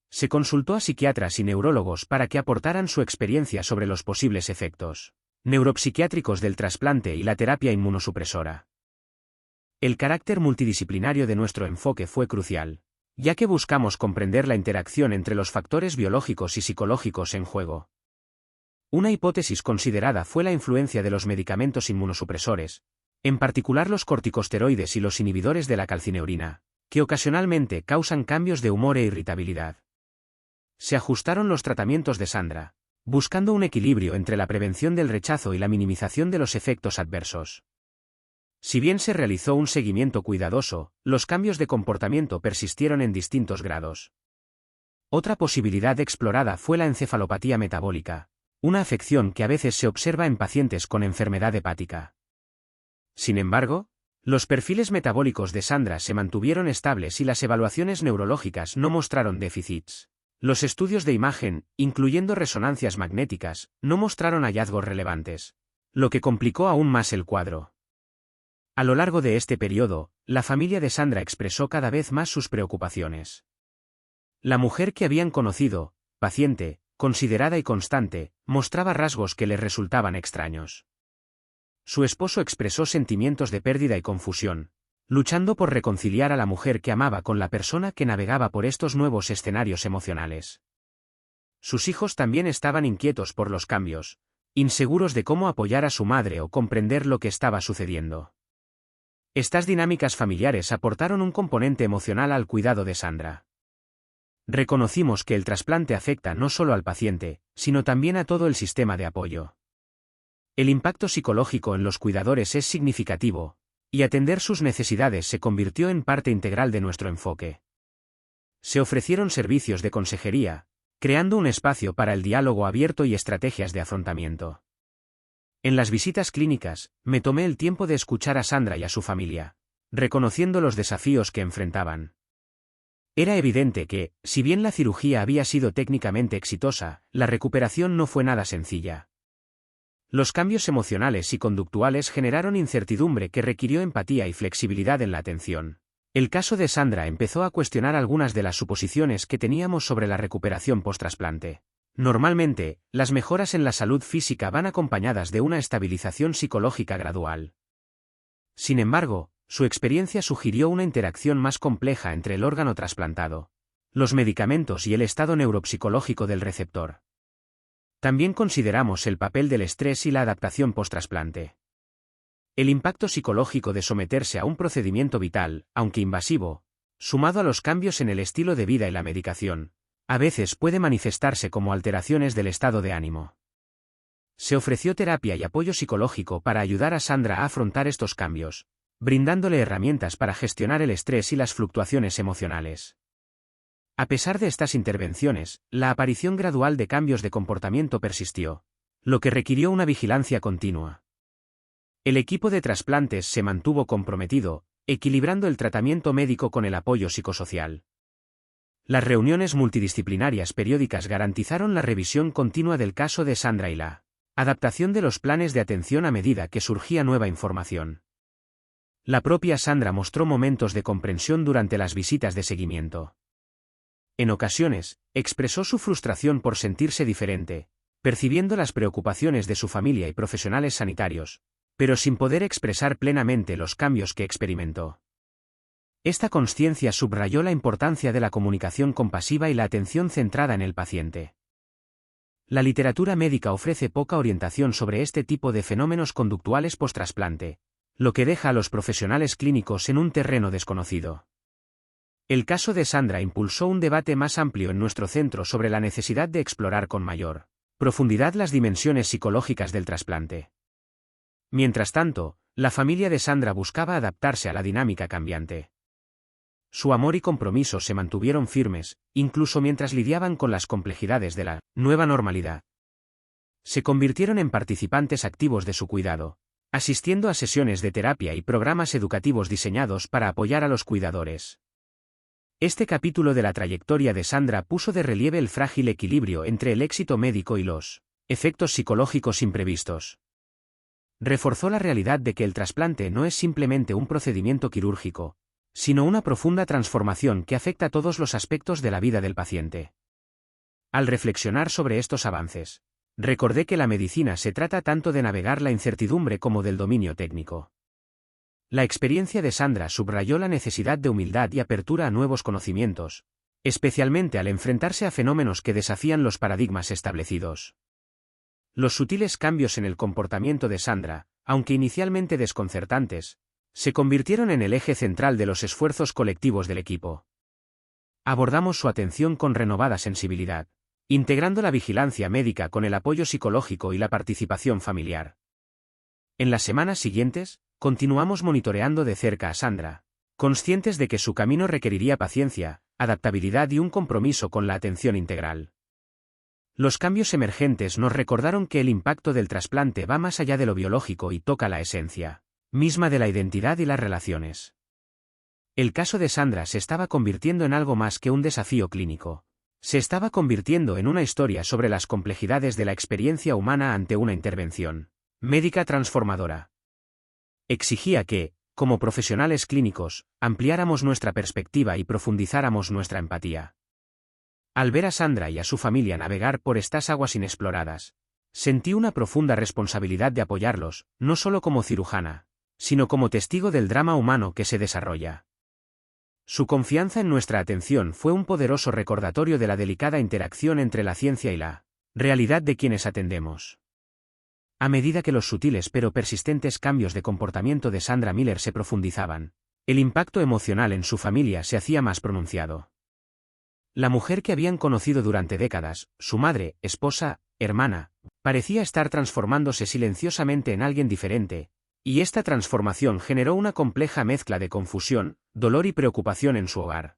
Speaker 1: Se consultó a psiquiatras y neurólogos para que aportaran su experiencia sobre los posibles efectos neuropsiquiátricos del trasplante y la terapia inmunosupresora. El carácter multidisciplinario de nuestro enfoque fue crucial, ya que buscamos comprender la interacción entre los factores biológicos y psicológicos en juego. Una hipótesis considerada fue la influencia de los medicamentos inmunosupresores, en particular los corticosteroides y los inhibidores de la calcineurina, que ocasionalmente causan cambios de humor e irritabilidad. Se ajustaron los tratamientos de Sandra, buscando un equilibrio entre la prevención del rechazo y la minimización de los efectos adversos. Si bien se realizó un seguimiento cuidadoso, los cambios de comportamiento persistieron en distintos grados. Otra posibilidad explorada fue la encefalopatía metabólica, una afección que a veces se observa en pacientes con enfermedad hepática. Sin embargo, los perfiles metabólicos de Sandra se mantuvieron estables y las evaluaciones neurológicas no mostraron déficits. Los estudios de imagen, incluyendo resonancias magnéticas, no mostraron hallazgos relevantes, lo que complicó aún más el cuadro. A lo largo de este periodo, la familia de Sandra expresó cada vez más sus preocupaciones. La mujer que habían conocido, paciente, considerada y constante, mostraba rasgos que les resultaban extraños. Su esposo expresó sentimientos de pérdida y confusión, luchando por reconciliar a la mujer que amaba con la persona que navegaba por estos nuevos escenarios emocionales. Sus hijos también estaban inquietos por los cambios, inseguros de cómo apoyar a su madre o comprender lo que estaba sucediendo. Estas dinámicas familiares aportaron un componente emocional al cuidado de Sandra. Reconocimos que el trasplante afecta no solo al paciente, sino también a todo el sistema de apoyo. El impacto psicológico en los cuidadores es significativo, y atender sus necesidades se convirtió en parte integral de nuestro enfoque. Se ofrecieron servicios de consejería, creando un espacio para el diálogo abierto y estrategias de afrontamiento. En las visitas clínicas, me tomé el tiempo de escuchar a Sandra y a su familia, reconociendo los desafíos que enfrentaban. Era evidente que, si bien la cirugía había sido técnicamente exitosa, la recuperación no fue nada sencilla. Los cambios emocionales y conductuales generaron incertidumbre que requirió empatía y flexibilidad en la atención. El caso de Sandra empezó a cuestionar algunas de las suposiciones que teníamos sobre la recuperación post-trasplante. Normalmente, las mejoras en la salud física van acompañadas de una estabilización psicológica gradual. Sin embargo, su experiencia sugirió una interacción más compleja entre el órgano trasplantado, los medicamentos y el estado neuropsicológico del receptor. También consideramos el papel del estrés y la adaptación post-trasplante. El impacto psicológico de someterse a un procedimiento vital, aunque invasivo, sumado a los cambios en el estilo de vida y la medicación, a veces puede manifestarse como alteraciones del estado de ánimo. Se ofreció terapia y apoyo psicológico para ayudar a Sandra a afrontar estos cambios, brindándole herramientas para gestionar el estrés y las fluctuaciones emocionales. A pesar de estas intervenciones, la aparición gradual de cambios de comportamiento persistió, lo que requirió una vigilancia continua. El equipo de trasplantes se mantuvo comprometido, equilibrando el tratamiento médico con el apoyo psicosocial. Las reuniones multidisciplinarias periódicas garantizaron la revisión continua del caso de Sandra y la adaptación de los planes de atención a medida que surgía nueva información. La propia Sandra mostró momentos de comprensión durante las visitas de seguimiento. En ocasiones, expresó su frustración por sentirse diferente, percibiendo las preocupaciones de su familia y profesionales sanitarios, pero sin poder expresar plenamente los cambios que experimentó. Esta consciencia subrayó la importancia de la comunicación compasiva y la atención centrada en el paciente. La literatura médica ofrece poca orientación sobre este tipo de fenómenos conductuales post-trasplante, lo que deja a los profesionales clínicos en un terreno desconocido. El caso de Sandra impulsó un debate más amplio en nuestro centro sobre la necesidad de explorar con mayor profundidad las dimensiones psicológicas del trasplante. Mientras tanto, la familia de Sandra buscaba adaptarse a la dinámica cambiante. Su amor y compromiso se mantuvieron firmes, incluso mientras lidiaban con las complejidades de la nueva normalidad. Se convirtieron en participantes activos de su cuidado, asistiendo a sesiones de terapia y programas educativos diseñados para apoyar a los cuidadores. Este capítulo de la trayectoria de Sandra puso de relieve el frágil equilibrio entre el éxito médico y los efectos psicológicos imprevistos. Reforzó la realidad de que el trasplante no es simplemente un procedimiento quirúrgico, sino una profunda transformación que afecta a todos los aspectos de la vida del paciente. Al reflexionar sobre estos avances, recordé que la medicina se trata tanto de navegar la incertidumbre como del dominio técnico. La experiencia de Sandra subrayó la necesidad de humildad y apertura a nuevos conocimientos, especialmente al enfrentarse a fenómenos que desafían los paradigmas establecidos. Los sutiles cambios en el comportamiento de Sandra, aunque inicialmente desconcertantes, se convirtieron en el eje central de los esfuerzos colectivos del equipo. Abordamos su atención con renovada sensibilidad, integrando la vigilancia médica con el apoyo psicológico y la participación familiar. En las semanas siguientes, continuamos monitoreando de cerca a Sandra, conscientes de que su camino requeriría paciencia, adaptabilidad y un compromiso con la atención integral. Los cambios emergentes nos recordaron que el impacto del trasplante va más allá de lo biológico y toca la esencia misma de la identidad y las relaciones. El caso de Sandra se estaba convirtiendo en algo más que un desafío clínico. Se estaba convirtiendo en una historia sobre las complejidades de la experiencia humana ante una intervención médica transformadora. Exigía que, como profesionales clínicos, ampliáramos nuestra perspectiva y profundizáramos nuestra empatía. Al ver a Sandra y a su familia navegar por estas aguas inexploradas, sentí una profunda responsabilidad de apoyarlos, no solo como cirujana, sino como testigo del drama humano que se desarrolla. Su confianza en nuestra atención fue un poderoso recordatorio de la delicada interacción entre la ciencia y la realidad de quienes atendemos. A medida que los sutiles pero persistentes cambios de comportamiento de Sandra Miller se profundizaban, el impacto emocional en su familia se hacía más pronunciado. La mujer que habían conocido durante décadas, su madre, esposa, hermana, parecía estar transformándose silenciosamente en alguien diferente, y esta transformación generó una compleja mezcla de confusión, dolor y preocupación en su hogar.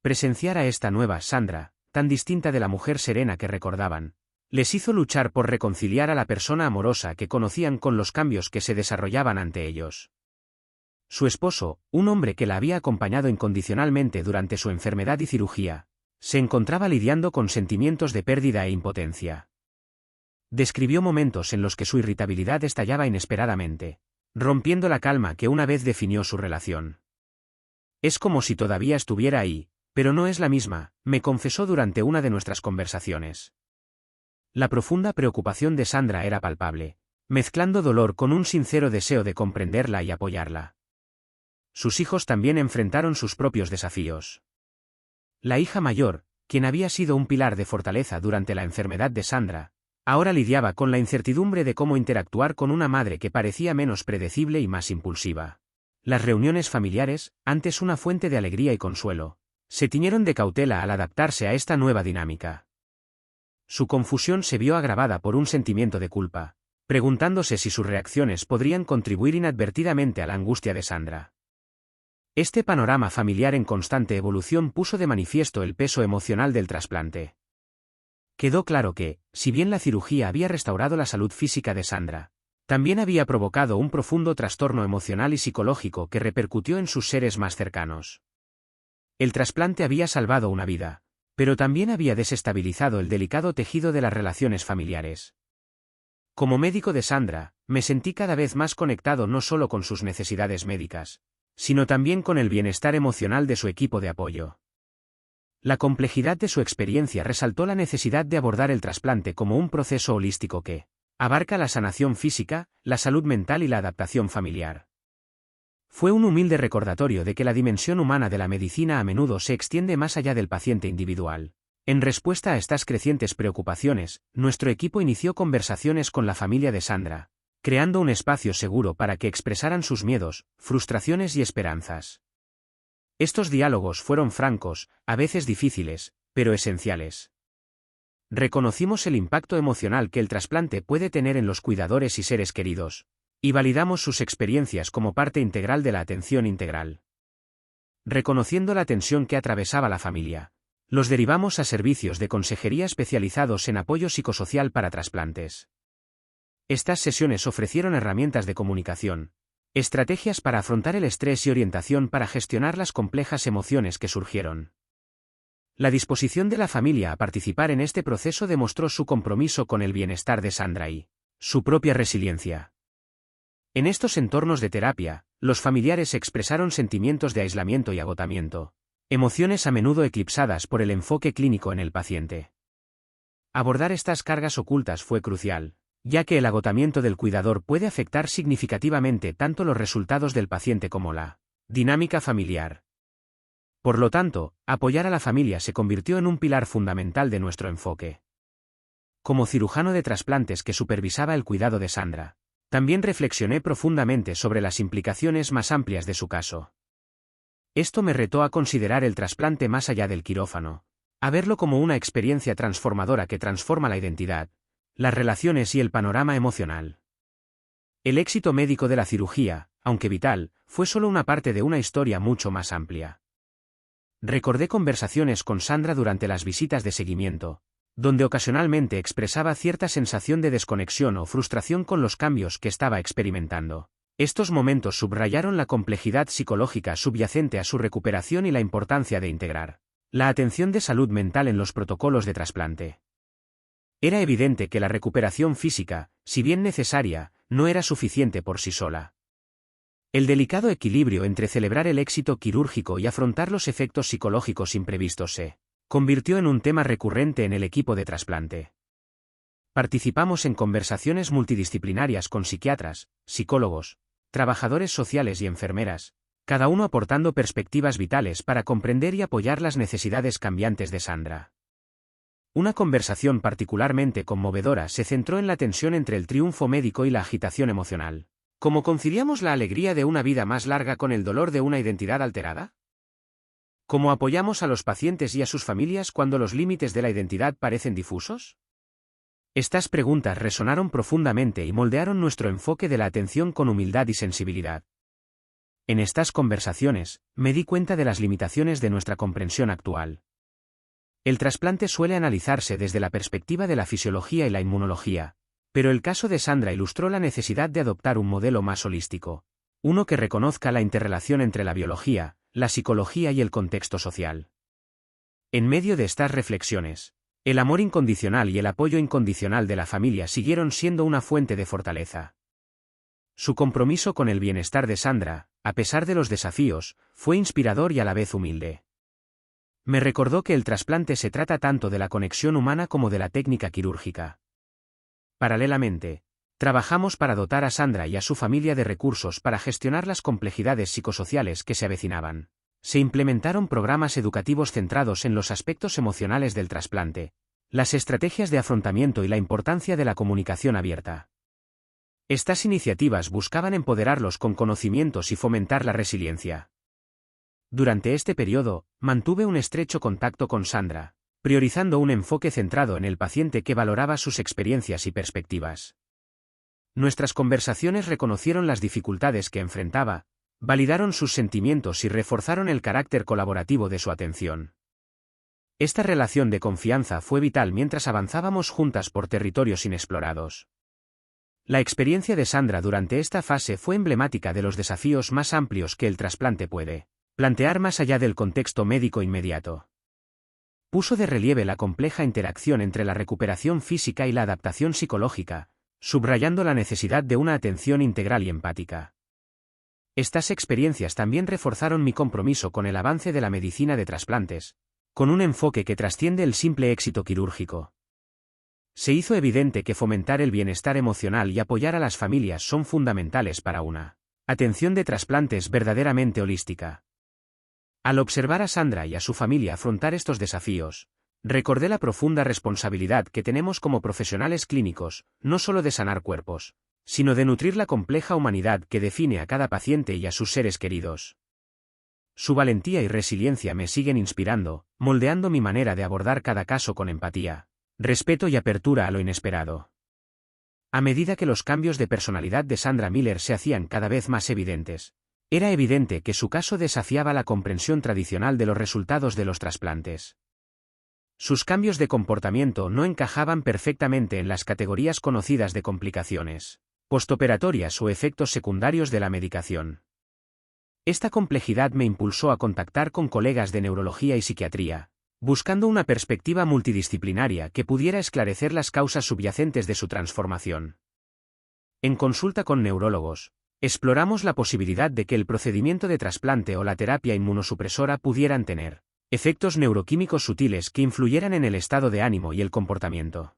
Speaker 1: Presenciar a esta nueva Sandra, tan distinta de la mujer serena que recordaban, les hizo luchar por reconciliar a la persona amorosa que conocían con los cambios que se desarrollaban ante ellos. Su esposo, un hombre que la había acompañado incondicionalmente durante su enfermedad y cirugía, se encontraba lidiando con sentimientos de pérdida e impotencia. Describió momentos en los que su irritabilidad estallaba inesperadamente, rompiendo la calma que una vez definió su relación. Es como si todavía estuviera ahí, pero no es la misma, me confesó durante una de nuestras conversaciones. La profunda preocupación de Sandra era palpable, mezclando dolor con un sincero deseo de comprenderla y apoyarla. Sus hijos también enfrentaron sus propios desafíos. La hija mayor, quien había sido un pilar de fortaleza durante la enfermedad de Sandra, ahora lidiaba con la incertidumbre de cómo interactuar con una madre que parecía menos predecible y más impulsiva. Las reuniones familiares, antes una fuente de alegría y consuelo, se tiñeron de cautela al adaptarse a esta nueva dinámica. Su confusión se vio agravada por un sentimiento de culpa, preguntándose si sus reacciones podrían contribuir inadvertidamente a la angustia de Sandra. Este panorama familiar en constante evolución puso de manifiesto el peso emocional del trasplante. Quedó claro que, si bien la cirugía había restaurado la salud física de Sandra, también había provocado un profundo trastorno emocional y psicológico que repercutió en sus seres más cercanos. El trasplante había salvado una vida, pero también había desestabilizado el delicado tejido de las relaciones familiares. Como médico de Sandra, me sentí cada vez más conectado no solo con sus necesidades médicas, sino también con el bienestar emocional de su equipo de apoyo. La complejidad de su experiencia resaltó la necesidad de abordar el trasplante como un proceso holístico que abarca la sanación física, la salud mental y la adaptación familiar. Fue un humilde recordatorio de que la dimensión humana de la medicina a menudo se extiende más allá del paciente individual. En respuesta a estas crecientes preocupaciones, nuestro equipo inició conversaciones con la familia de Sandra, creando un espacio seguro para que expresaran sus miedos, frustraciones y esperanzas. Estos diálogos fueron francos, a veces difíciles, pero esenciales. Reconocimos el impacto emocional que el trasplante puede tener en los cuidadores y seres queridos, y validamos sus experiencias como parte integral de la atención integral. Reconociendo la tensión que atravesaba la familia, los derivamos a servicios de consejería especializados en apoyo psicosocial para trasplantes. Estas sesiones ofrecieron herramientas de comunicación, Estrategias para afrontar el estrés y orientación para gestionar las complejas emociones que surgieron. La disposición de la familia a participar en este proceso demostró su compromiso con el bienestar de Sandra y su propia resiliencia. En estos entornos de terapia, los familiares expresaron sentimientos de aislamiento y agotamiento, emociones a menudo eclipsadas por el enfoque clínico en el paciente. Abordar estas cargas ocultas fue crucial, ya que el agotamiento del cuidador puede afectar significativamente tanto los resultados del paciente como la dinámica familiar. Por lo tanto, apoyar a la familia se convirtió en un pilar fundamental de nuestro enfoque. Como cirujano de trasplantes que supervisaba el cuidado de Sandra, también reflexioné profundamente sobre las implicaciones más amplias de su caso. Esto me retó a considerar el trasplante más allá del quirófano, a verlo como una experiencia transformadora que transforma la identidad, las relaciones y el panorama emocional. El éxito médico de la cirugía, aunque vital, fue solo una parte de una historia mucho más amplia. Recordé conversaciones con Sandra durante las visitas de seguimiento, donde ocasionalmente expresaba cierta sensación de desconexión o frustración con los cambios que estaba experimentando. Estos momentos subrayaron la complejidad psicológica subyacente a su recuperación y la importancia de integrar la atención de salud mental en los protocolos de trasplante. Era evidente que la recuperación física, si bien necesaria, no era suficiente por sí sola. El delicado equilibrio entre celebrar el éxito quirúrgico y afrontar los efectos psicológicos imprevistos se convirtió en un tema recurrente en el equipo de trasplante. Participamos en conversaciones multidisciplinarias con psiquiatras, psicólogos, trabajadores sociales y enfermeras, cada uno aportando perspectivas vitales para comprender y apoyar las necesidades cambiantes de Sandra. Una conversación particularmente conmovedora se centró en la tensión entre el triunfo médico y la agitación emocional. ¿Cómo conciliamos la alegría de una vida más larga con el dolor de una identidad alterada? ¿Cómo apoyamos a los pacientes y a sus familias cuando los límites de la identidad parecen difusos? Estas preguntas resonaron profundamente y moldearon nuestro enfoque de la atención con humildad y sensibilidad. En estas conversaciones, me di cuenta de las limitaciones de nuestra comprensión actual. El trasplante suele analizarse desde la perspectiva de la fisiología y la inmunología, pero el caso de Sandra ilustró la necesidad de adoptar un modelo más holístico, uno que reconozca la interrelación entre la biología, la psicología y el contexto social. En medio de estas reflexiones, el amor incondicional y el apoyo incondicional de la familia siguieron siendo una fuente de fortaleza. Su compromiso con el bienestar de Sandra, a pesar de los desafíos, fue inspirador y a la vez humilde. Me recordó que el trasplante se trata tanto de la conexión humana como de la técnica quirúrgica. Paralelamente, trabajamos para dotar a Sandra y a su familia de recursos para gestionar las complejidades psicosociales que se avecinaban. Se implementaron programas educativos centrados en los aspectos emocionales del trasplante, las estrategias de afrontamiento y la importancia de la comunicación abierta. Estas iniciativas buscaban empoderarlos con conocimientos y fomentar la resiliencia. Durante este periodo, mantuve un estrecho contacto con Sandra, priorizando un enfoque centrado en el paciente que valoraba sus experiencias y perspectivas. Nuestras conversaciones reconocieron las dificultades que enfrentaba, validaron sus sentimientos y reforzaron el carácter colaborativo de su atención. Esta relación de confianza fue vital mientras avanzábamos juntas por territorios inexplorados. La experiencia de Sandra durante esta fase fue emblemática de los desafíos más amplios que el trasplante puede plantear más allá del contexto médico inmediato. Puso de relieve la compleja interacción entre la recuperación física y la adaptación psicológica, subrayando la necesidad de una atención integral y empática. Estas experiencias también reforzaron mi compromiso con el avance de la medicina de trasplantes, con un enfoque que trasciende el simple éxito quirúrgico. Se hizo evidente que fomentar el bienestar emocional y apoyar a las familias son fundamentales para una atención de trasplantes verdaderamente holística. Al observar a Sandra y a su familia afrontar estos desafíos, recordé la profunda responsabilidad que tenemos como profesionales clínicos, no solo de sanar cuerpos, sino de nutrir la compleja humanidad que define a cada paciente y a sus seres queridos. Su valentía y resiliencia me siguen inspirando, moldeando mi manera de abordar cada caso con empatía, respeto y apertura a lo inesperado. A medida que los cambios de personalidad de Sandra Miller se hacían cada vez más evidentes, era evidente que su caso desafiaba la comprensión tradicional de los resultados de los trasplantes. Sus cambios de comportamiento no encajaban perfectamente en las categorías conocidas de complicaciones. postoperatorias o efectos secundarios de la medicación. Esta complejidad me impulsó a contactar con colegas de neurología y psiquiatría, buscando una perspectiva multidisciplinaria que pudiera esclarecer las causas subyacentes de su transformación. En consulta con neurólogos, exploramos la posibilidad de que el procedimiento de trasplante o la terapia inmunosupresora pudieran tener efectos neuroquímicos sutiles que influyeran en el estado de ánimo y el comportamiento.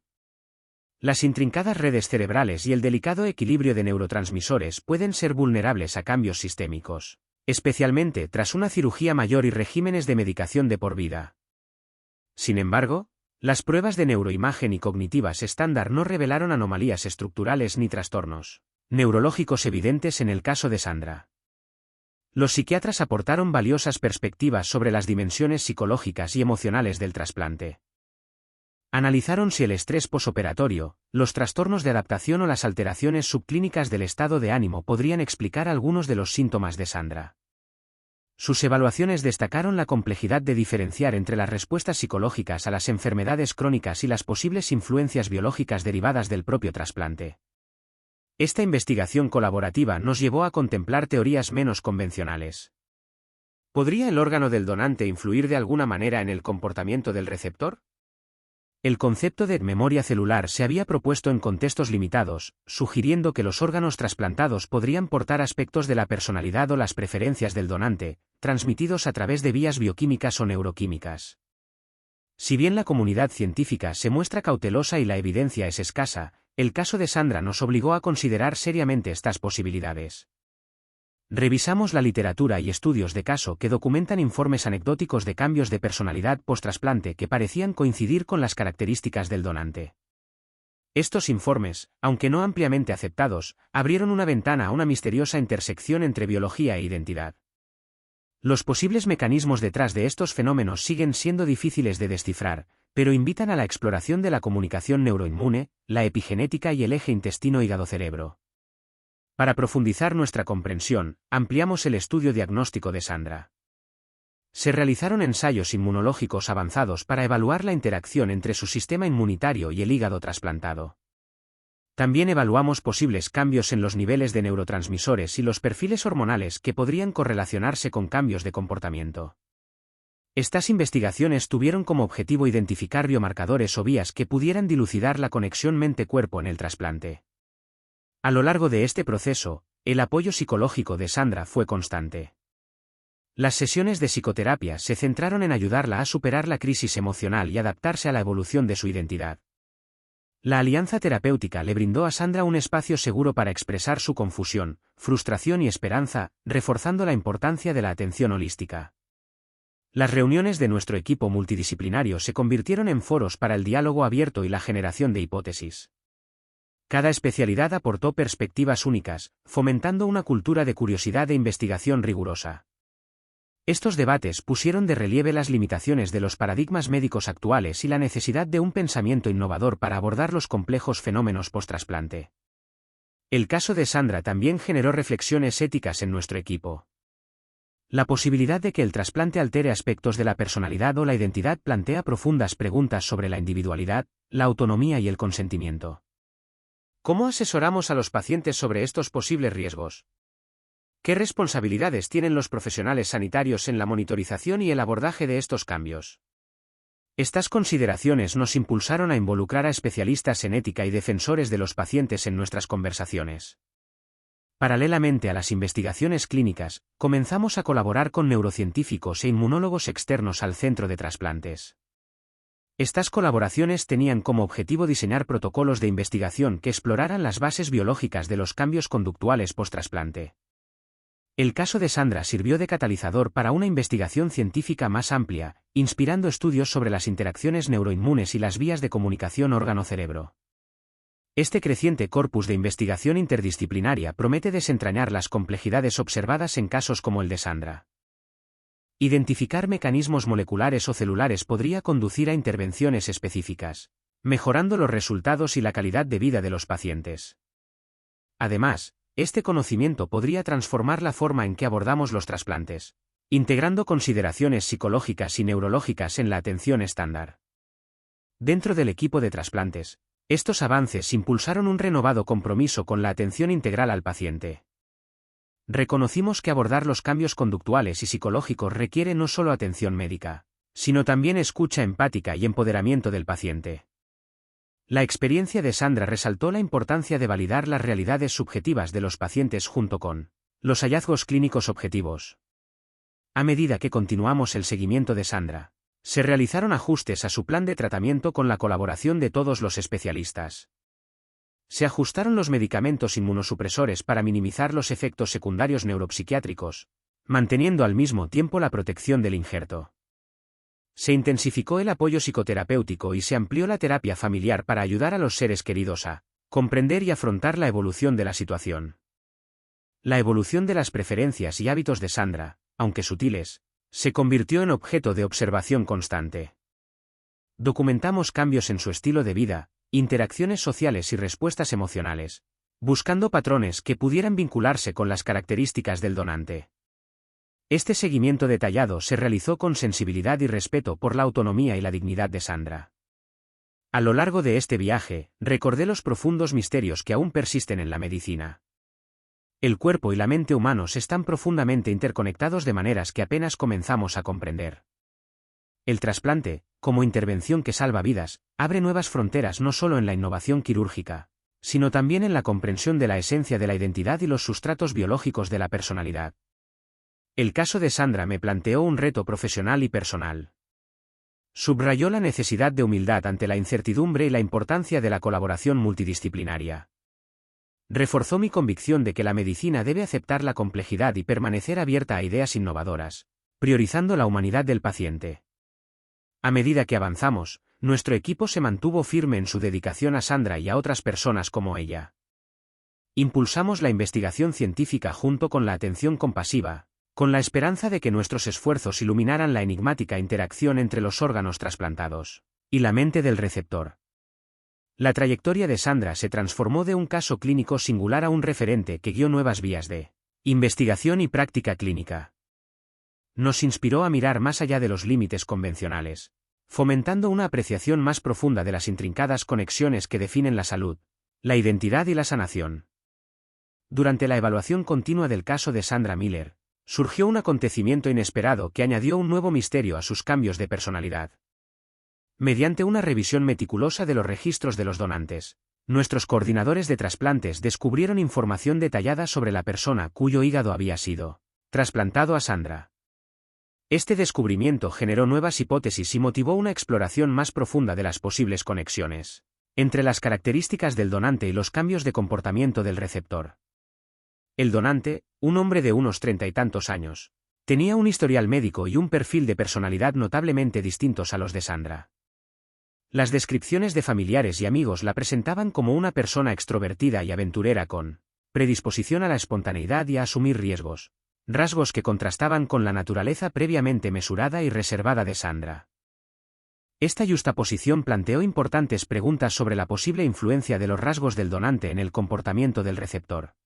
Speaker 1: Las intrincadas redes cerebrales y el delicado equilibrio de neurotransmisores pueden ser vulnerables a cambios sistémicos, especialmente tras una cirugía mayor y regímenes de medicación de por vida. Sin embargo, las pruebas de neuroimagen y cognitivas estándar no revelaron anomalías estructurales ni trastornos neurológicos evidentes en el caso de Sandra. Los psiquiatras aportaron valiosas perspectivas sobre las dimensiones psicológicas y emocionales del trasplante. Analizaron si el estrés posoperatorio, los trastornos de adaptación o las alteraciones subclínicas del estado de ánimo podrían explicar algunos de los síntomas de Sandra. Sus evaluaciones destacaron la complejidad de diferenciar entre las respuestas psicológicas a las enfermedades crónicas y las posibles influencias biológicas derivadas del propio trasplante. Esta investigación colaborativa nos llevó a contemplar teorías menos convencionales. ¿Podría el órgano del donante influir de alguna manera en el comportamiento del receptor? El concepto de memoria celular se había propuesto en contextos limitados, sugiriendo que los órganos trasplantados podrían portar aspectos de la personalidad o las preferencias del donante, transmitidos a través de vías bioquímicas o neuroquímicas. Si bien la comunidad científica se muestra cautelosa y la evidencia es escasa, el caso de Sandra nos obligó a considerar seriamente estas posibilidades. Revisamos la literatura y estudios de caso que documentan informes anecdóticos de cambios de personalidad post-trasplante que parecían coincidir con las características del donante. Estos informes, aunque no ampliamente aceptados, abrieron una ventana a una misteriosa intersección entre biología e identidad. Los posibles mecanismos detrás de estos fenómenos siguen siendo difíciles de descifrar, pero invitan a la exploración de la comunicación neuroinmune, la epigenética y el eje intestino-hígado-cerebro. Para profundizar nuestra comprensión, ampliamos el estudio diagnóstico de Sandra. Se realizaron ensayos inmunológicos avanzados para evaluar la interacción entre su sistema inmunitario y el hígado trasplantado. También evaluamos posibles cambios en los niveles de neurotransmisores y los perfiles hormonales que podrían correlacionarse con cambios de comportamiento. Estas investigaciones tuvieron como objetivo identificar biomarcadores o vías que pudieran dilucidar la conexión mente-cuerpo en el trasplante. A lo largo de este proceso, el apoyo psicológico de Sandra fue constante. Las sesiones de psicoterapia se centraron en ayudarla a superar la crisis emocional y adaptarse a la evolución de su identidad. La alianza terapéutica le brindó a Sandra un espacio seguro para expresar su confusión, frustración y esperanza, reforzando la importancia de la atención holística. Las reuniones de nuestro equipo multidisciplinario se convirtieron en foros para el diálogo abierto y la generación de hipótesis. Cada especialidad aportó perspectivas únicas, fomentando una cultura de curiosidad e investigación rigurosa. Estos debates pusieron de relieve las limitaciones de los paradigmas médicos actuales y la necesidad de un pensamiento innovador para abordar los complejos fenómenos post-trasplante. El caso de Sandra también generó reflexiones éticas en nuestro equipo. La posibilidad de que el trasplante altere aspectos de la personalidad o la identidad plantea profundas preguntas sobre la individualidad, la autonomía y el consentimiento. ¿Cómo asesoramos a los pacientes sobre estos posibles riesgos? ¿Qué responsabilidades tienen los profesionales sanitarios en la monitorización y el abordaje de estos cambios? Estas consideraciones nos impulsaron a involucrar a especialistas en ética y defensores de los pacientes en nuestras conversaciones. Paralelamente a las investigaciones clínicas, comenzamos a colaborar con neurocientíficos e inmunólogos externos al centro de trasplantes. Estas colaboraciones tenían como objetivo diseñar protocolos de investigación que exploraran las bases biológicas de los cambios conductuales post-trasplante. El caso de Sandra sirvió de catalizador para una investigación científica más amplia, inspirando estudios sobre las interacciones neuroinmunes y las vías de comunicación órgano-cerebro. Este creciente corpus de investigación interdisciplinaria promete desentrañar las complejidades observadas en casos como el de Sandra. Identificar mecanismos moleculares o celulares podría conducir a intervenciones específicas, mejorando los resultados y la calidad de vida de los pacientes. Además, este conocimiento podría transformar la forma en que abordamos los trasplantes, integrando consideraciones psicológicas y neurológicas en la atención estándar. Dentro del equipo de trasplantes, Estos avances impulsaron un renovado compromiso con la atención integral al paciente. Reconocimos que abordar los cambios conductuales y psicológicos requiere no solo atención médica, sino también escucha empática y empoderamiento del paciente. La experiencia de Sandra resaltó la importancia de validar las realidades subjetivas de los pacientes junto con los hallazgos clínicos objetivos. A medida que continuamos el seguimiento de Sandra, se realizaron ajustes a su plan de tratamiento con la colaboración de todos los especialistas. Se ajustaron los medicamentos inmunosupresores para minimizar los efectos secundarios neuropsiquiátricos, manteniendo al mismo tiempo la protección del injerto. Se intensificó el apoyo psicoterapéutico y se amplió la terapia familiar para ayudar a los seres queridos a comprender y afrontar la evolución de la situación. La evolución de las preferencias y hábitos de Sandra, aunque sutiles, se convirtió en objeto de observación constante. Documentamos cambios en su estilo de vida, interacciones sociales y respuestas emocionales, buscando patrones que pudieran vincularse con las características del donante. Este seguimiento detallado se realizó con sensibilidad y respeto por la autonomía y la dignidad de Sandra. A lo largo de este viaje, recordé los profundos misterios que aún persisten en la medicina. El cuerpo y la mente humanos están profundamente interconectados de maneras que apenas comenzamos a comprender. El trasplante, como intervención que salva vidas, abre nuevas fronteras no solo en la innovación quirúrgica, sino también en la comprensión de la esencia de la identidad y los sustratos biológicos de la personalidad. El caso de Sandra me planteó un reto profesional y personal. Subrayó la necesidad de humildad ante la incertidumbre y la importancia de la colaboración multidisciplinaria. Reforzó mi convicción de que la medicina debe aceptar la complejidad y permanecer abierta a ideas innovadoras, priorizando la humanidad del paciente. A medida que avanzamos, nuestro equipo se mantuvo firme en su dedicación a Sandra y a otras personas como ella. Impulsamos la investigación científica junto con la atención compasiva, con la esperanza de que nuestros esfuerzos iluminaran la enigmática interacción entre los órganos trasplantados y la mente del receptor. La trayectoria de Sandra se transformó de un caso clínico singular a un referente que guió nuevas vías de investigación y práctica clínica. Nos inspiró a mirar más allá de los límites convencionales, fomentando una apreciación más profunda de las intrincadas conexiones que definen la salud, la identidad y la sanación. Durante la evaluación continua del caso de Sandra Miller, surgió un acontecimiento inesperado que añadió un nuevo misterio a sus cambios de personalidad. Mediante una revisión meticulosa de los registros de los donantes, nuestros coordinadores de trasplantes descubrieron información detallada sobre la persona cuyo hígado había sido trasplantado a Sandra. Este descubrimiento generó nuevas hipótesis y motivó una exploración más profunda de las posibles conexiones entre las características del donante y los cambios de comportamiento del receptor. El donante, un hombre de unos 30 y tantos años, tenía un historial médico y un perfil de personalidad notablemente distintos a los de Sandra. Las descripciones de familiares y amigos la presentaban como una persona extrovertida y aventurera con predisposición a la espontaneidad y a asumir riesgos, rasgos que contrastaban con la naturaleza previamente mesurada y reservada de Sandra. Esta yuxtaposición planteó importantes preguntas sobre la posible influencia de los rasgos del donante en el comportamiento del receptor.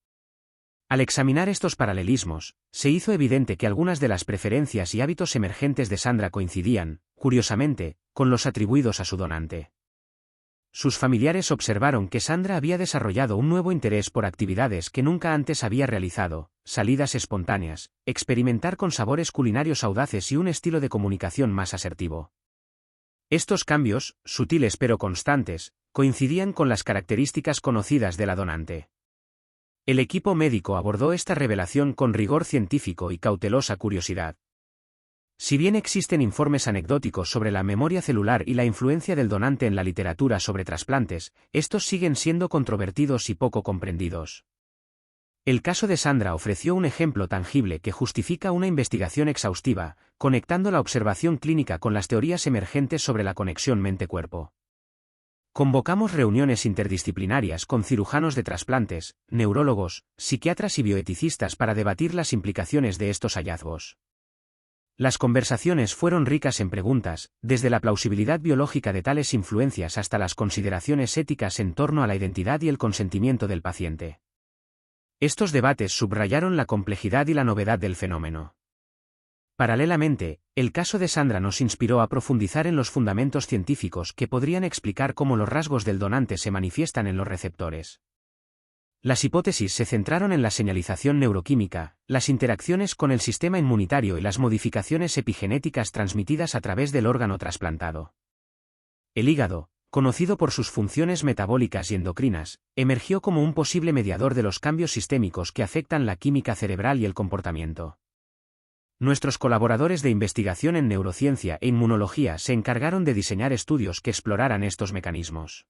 Speaker 1: Al examinar estos paralelismos, se hizo evidente que algunas de las preferencias y hábitos emergentes de Sandra coincidían, curiosamente, con los atribuidos a su donante. Sus familiares observaron que Sandra había desarrollado un nuevo interés por actividades que nunca antes había realizado, salidas espontáneas, experimentar con sabores culinarios audaces y un estilo de comunicación más asertivo. Estos cambios, sutiles pero constantes, coincidían con las características conocidas de la donante. El equipo médico abordó esta revelación con rigor científico y cautelosa curiosidad. Si bien existen informes anecdóticos sobre la memoria celular y la influencia del donante en la literatura sobre trasplantes, estos siguen siendo controvertidos y poco comprendidos. El caso de Sandra ofreció un ejemplo tangible que justifica una investigación exhaustiva, conectando la observación clínica con las teorías emergentes sobre la conexión mente-cuerpo. Convocamos reuniones interdisciplinarias con cirujanos de trasplantes, neurólogos, psiquiatras y bioeticistas para debatir las implicaciones de estos hallazgos. Las conversaciones fueron ricas en preguntas, desde la plausibilidad biológica de tales influencias hasta las consideraciones éticas en torno a la identidad y el consentimiento del paciente. Estos debates subrayaron la complejidad y la novedad del fenómeno. Paralelamente, el caso de Sandra nos inspiró a profundizar en los fundamentos científicos que podrían explicar cómo los rasgos del donante se manifiestan en los receptores. Las hipótesis se centraron en la señalización neuroquímica, las interacciones con el sistema inmunitario y las modificaciones epigenéticas transmitidas a través del órgano trasplantado. El hígado, conocido por sus funciones metabólicas y endocrinas, emergió como un posible mediador de los cambios sistémicos que afectan la química cerebral y el comportamiento. Nuestros colaboradores de investigación en neurociencia e inmunología se encargaron de diseñar estudios que exploraran estos mecanismos.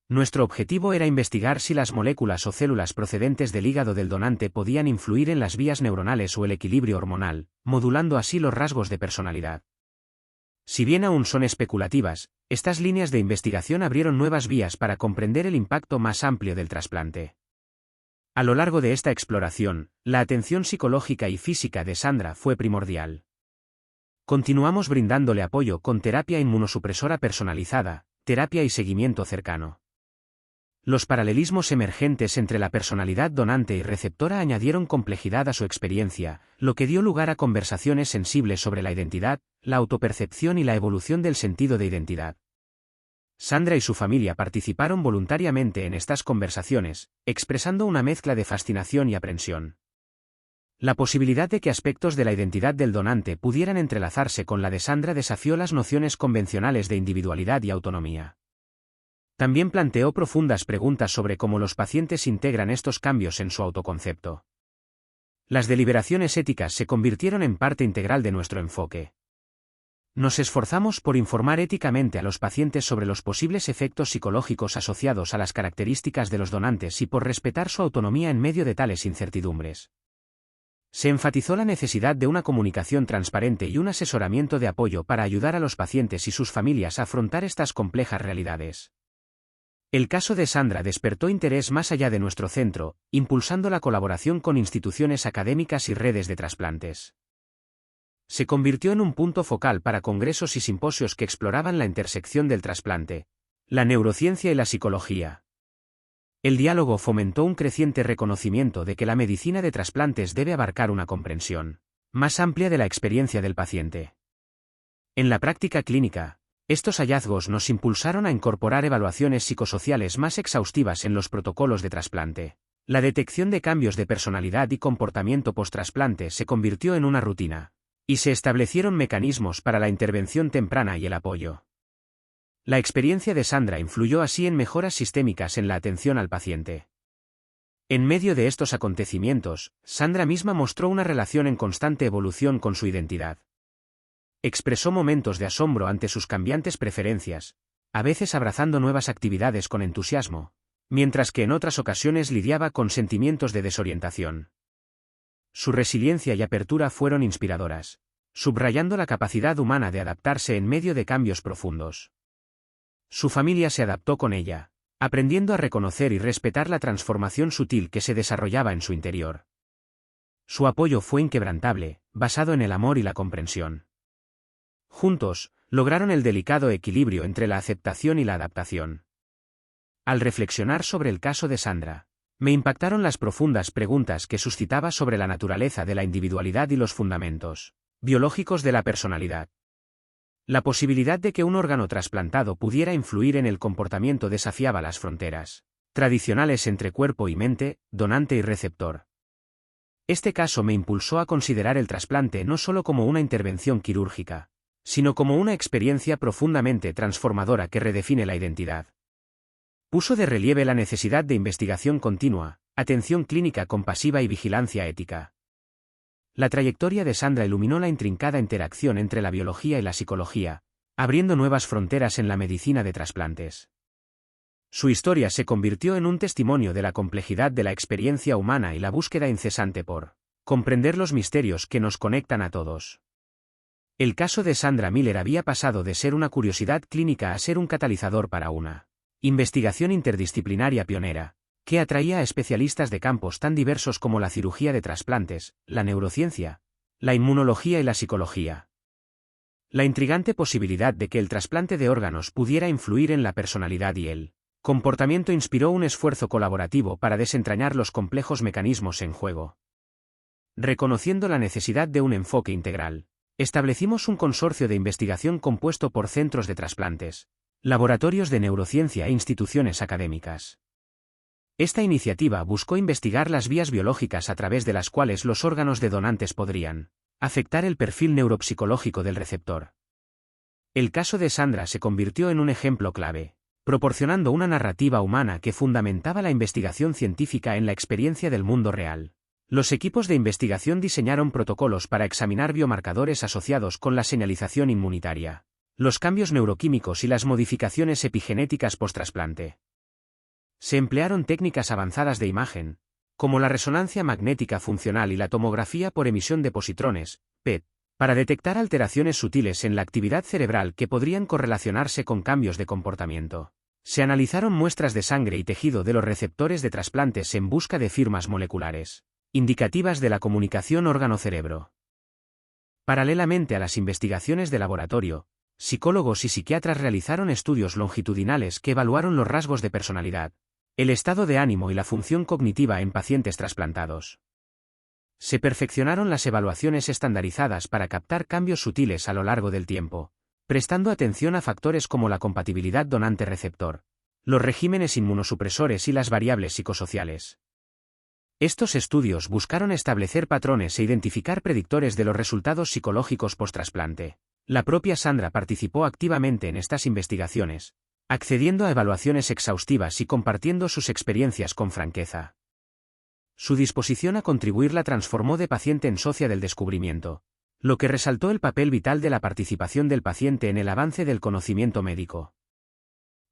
Speaker 1: Nuestro objetivo era investigar si las moléculas o células procedentes del hígado del donante podían influir en las vías neuronales o el equilibrio hormonal, modulando así los rasgos de personalidad. Si bien aún son especulativas, estas líneas de investigación abrieron nuevas vías para comprender el impacto más amplio del trasplante. A lo largo de esta exploración, la atención psicológica y física de Sandra fue primordial. Continuamos brindándole apoyo con terapia inmunosupresora personalizada, terapia y seguimiento cercano. Los paralelismos emergentes entre la personalidad donante y receptora añadieron complejidad a su experiencia, lo que dio lugar a conversaciones sensibles sobre la identidad, la autopercepción y la evolución del sentido de identidad. Sandra y su familia participaron voluntariamente en estas conversaciones, expresando una mezcla de fascinación y aprensión. La posibilidad de que aspectos de la identidad del donante pudieran entrelazarse con la de Sandra desafió las nociones convencionales de individualidad y autonomía. También planteó profundas preguntas sobre cómo los pacientes integran estos cambios en su autoconcepto. Las deliberaciones éticas se convirtieron en parte integral de nuestro enfoque. Nos esforzamos por informar éticamente a los pacientes sobre los posibles efectos psicológicos asociados a las características de los donantes y por respetar su autonomía en medio de tales incertidumbres. Se enfatizó la necesidad de una comunicación transparente y un asesoramiento de apoyo para ayudar a los pacientes y sus familias a afrontar estas complejas realidades. El caso de Sandra despertó interés más allá de nuestro centro, impulsando la colaboración con instituciones académicas y redes de trasplantes. Se convirtió en un punto focal para congresos y simposios que exploraban la intersección del trasplante, la neurociencia y la psicología. El diálogo fomentó un creciente reconocimiento de que la medicina de trasplantes debe abarcar una comprensión más amplia de la experiencia del paciente. En la práctica clínica, estos hallazgos nos impulsaron a incorporar evaluaciones psicosociales más exhaustivas en los protocolos de trasplante. La detección de cambios de personalidad y comportamiento post-trasplante se convirtió en una rutina, y se establecieron mecanismos para la intervención temprana y el apoyo. La experiencia de Sandra influyó así en mejoras sistémicas en la atención al paciente. En medio de estos acontecimientos, Sandra misma mostró una relación en constante evolución con su identidad. Expresó momentos de asombro ante sus cambiantes preferencias, a veces abrazando nuevas actividades con entusiasmo, mientras que en otras ocasiones lidiaba con sentimientos de desorientación. Su resiliencia y apertura fueron inspiradoras, subrayando la capacidad humana de adaptarse en medio de cambios profundos. Su familia se adaptó con ella, aprendiendo a reconocer y respetar la transformación sutil que se desarrollaba en su interior. Su apoyo fue inquebrantable, basado en el amor y la comprensión. Juntos, lograron el delicado equilibrio entre la aceptación y la adaptación. Al reflexionar sobre el caso de Sandra, me impactaron las profundas preguntas que suscitaba sobre la naturaleza de la individualidad y los fundamentos biológicos de la personalidad. La posibilidad de que un órgano trasplantado pudiera influir en el comportamiento desafiaba las fronteras tradicionales entre cuerpo y mente, donante y receptor. Este caso me impulsó a considerar el trasplante no solo como una intervención quirúrgica, sino como una experiencia profundamente transformadora que redefine la identidad. Puso de relieve la necesidad de investigación continua, atención clínica compasiva y vigilancia ética. La trayectoria de Sandra iluminó la intrincada interacción entre la biología y la psicología, abriendo nuevas fronteras en la medicina de trasplantes. Su historia se convirtió en un testimonio de la complejidad de la experiencia humana y la búsqueda incesante por comprender los misterios que nos conectan a todos. El caso de Sandra Miller había pasado de ser una curiosidad clínica a ser un catalizador para una investigación interdisciplinaria pionera, que atraía a especialistas de campos tan diversos como la cirugía de trasplantes, la neurociencia, la inmunología y la psicología. La intrigante posibilidad de que el trasplante de órganos pudiera influir en la personalidad y el comportamiento inspiró un esfuerzo colaborativo para desentrañar los complejos mecanismos en juego. Reconociendo la necesidad de un enfoque integral, establecimos un consorcio de investigación compuesto por centros de trasplantes, laboratorios de neurociencia e instituciones académicas. Esta iniciativa buscó investigar las vías biológicas a través de las cuales los órganos de donantes podrían afectar el perfil neuropsicológico del receptor. El caso de Sandra se convirtió en un ejemplo clave, proporcionando una narrativa humana que fundamentaba la investigación científica en la experiencia del mundo real. Los equipos de investigación diseñaron protocolos para examinar biomarcadores asociados con la señalización inmunitaria, los cambios neuroquímicos y las modificaciones epigenéticas post-trasplante. Se emplearon técnicas avanzadas de imagen, como la resonancia magnética funcional y la tomografía por emisión de positrones, PET, para detectar alteraciones sutiles en la actividad cerebral que podrían correlacionarse con cambios de comportamiento. Se analizaron muestras de sangre y tejido de los receptores de trasplantes en busca de firmas moleculares indicativas de la comunicación órgano-cerebro. Paralelamente a las investigaciones de laboratorio, psicólogos y psiquiatras realizaron estudios longitudinales que evaluaron los rasgos de personalidad, el estado de ánimo y la función cognitiva en pacientes trasplantados. Se perfeccionaron las evaluaciones estandarizadas para captar cambios sutiles a lo largo del tiempo, prestando atención a factores como la compatibilidad donante-receptor, los regímenes inmunosupresores y las variables psicosociales. Estos estudios buscaron establecer patrones e identificar predictores de los resultados psicológicos post-trasplante. La propia Sandra participó activamente en estas investigaciones, accediendo a evaluaciones exhaustivas y compartiendo sus experiencias con franqueza. Su disposición a contribuir la transformó de paciente en socia del descubrimiento, lo que resaltó el papel vital de la participación del paciente en el avance del conocimiento médico.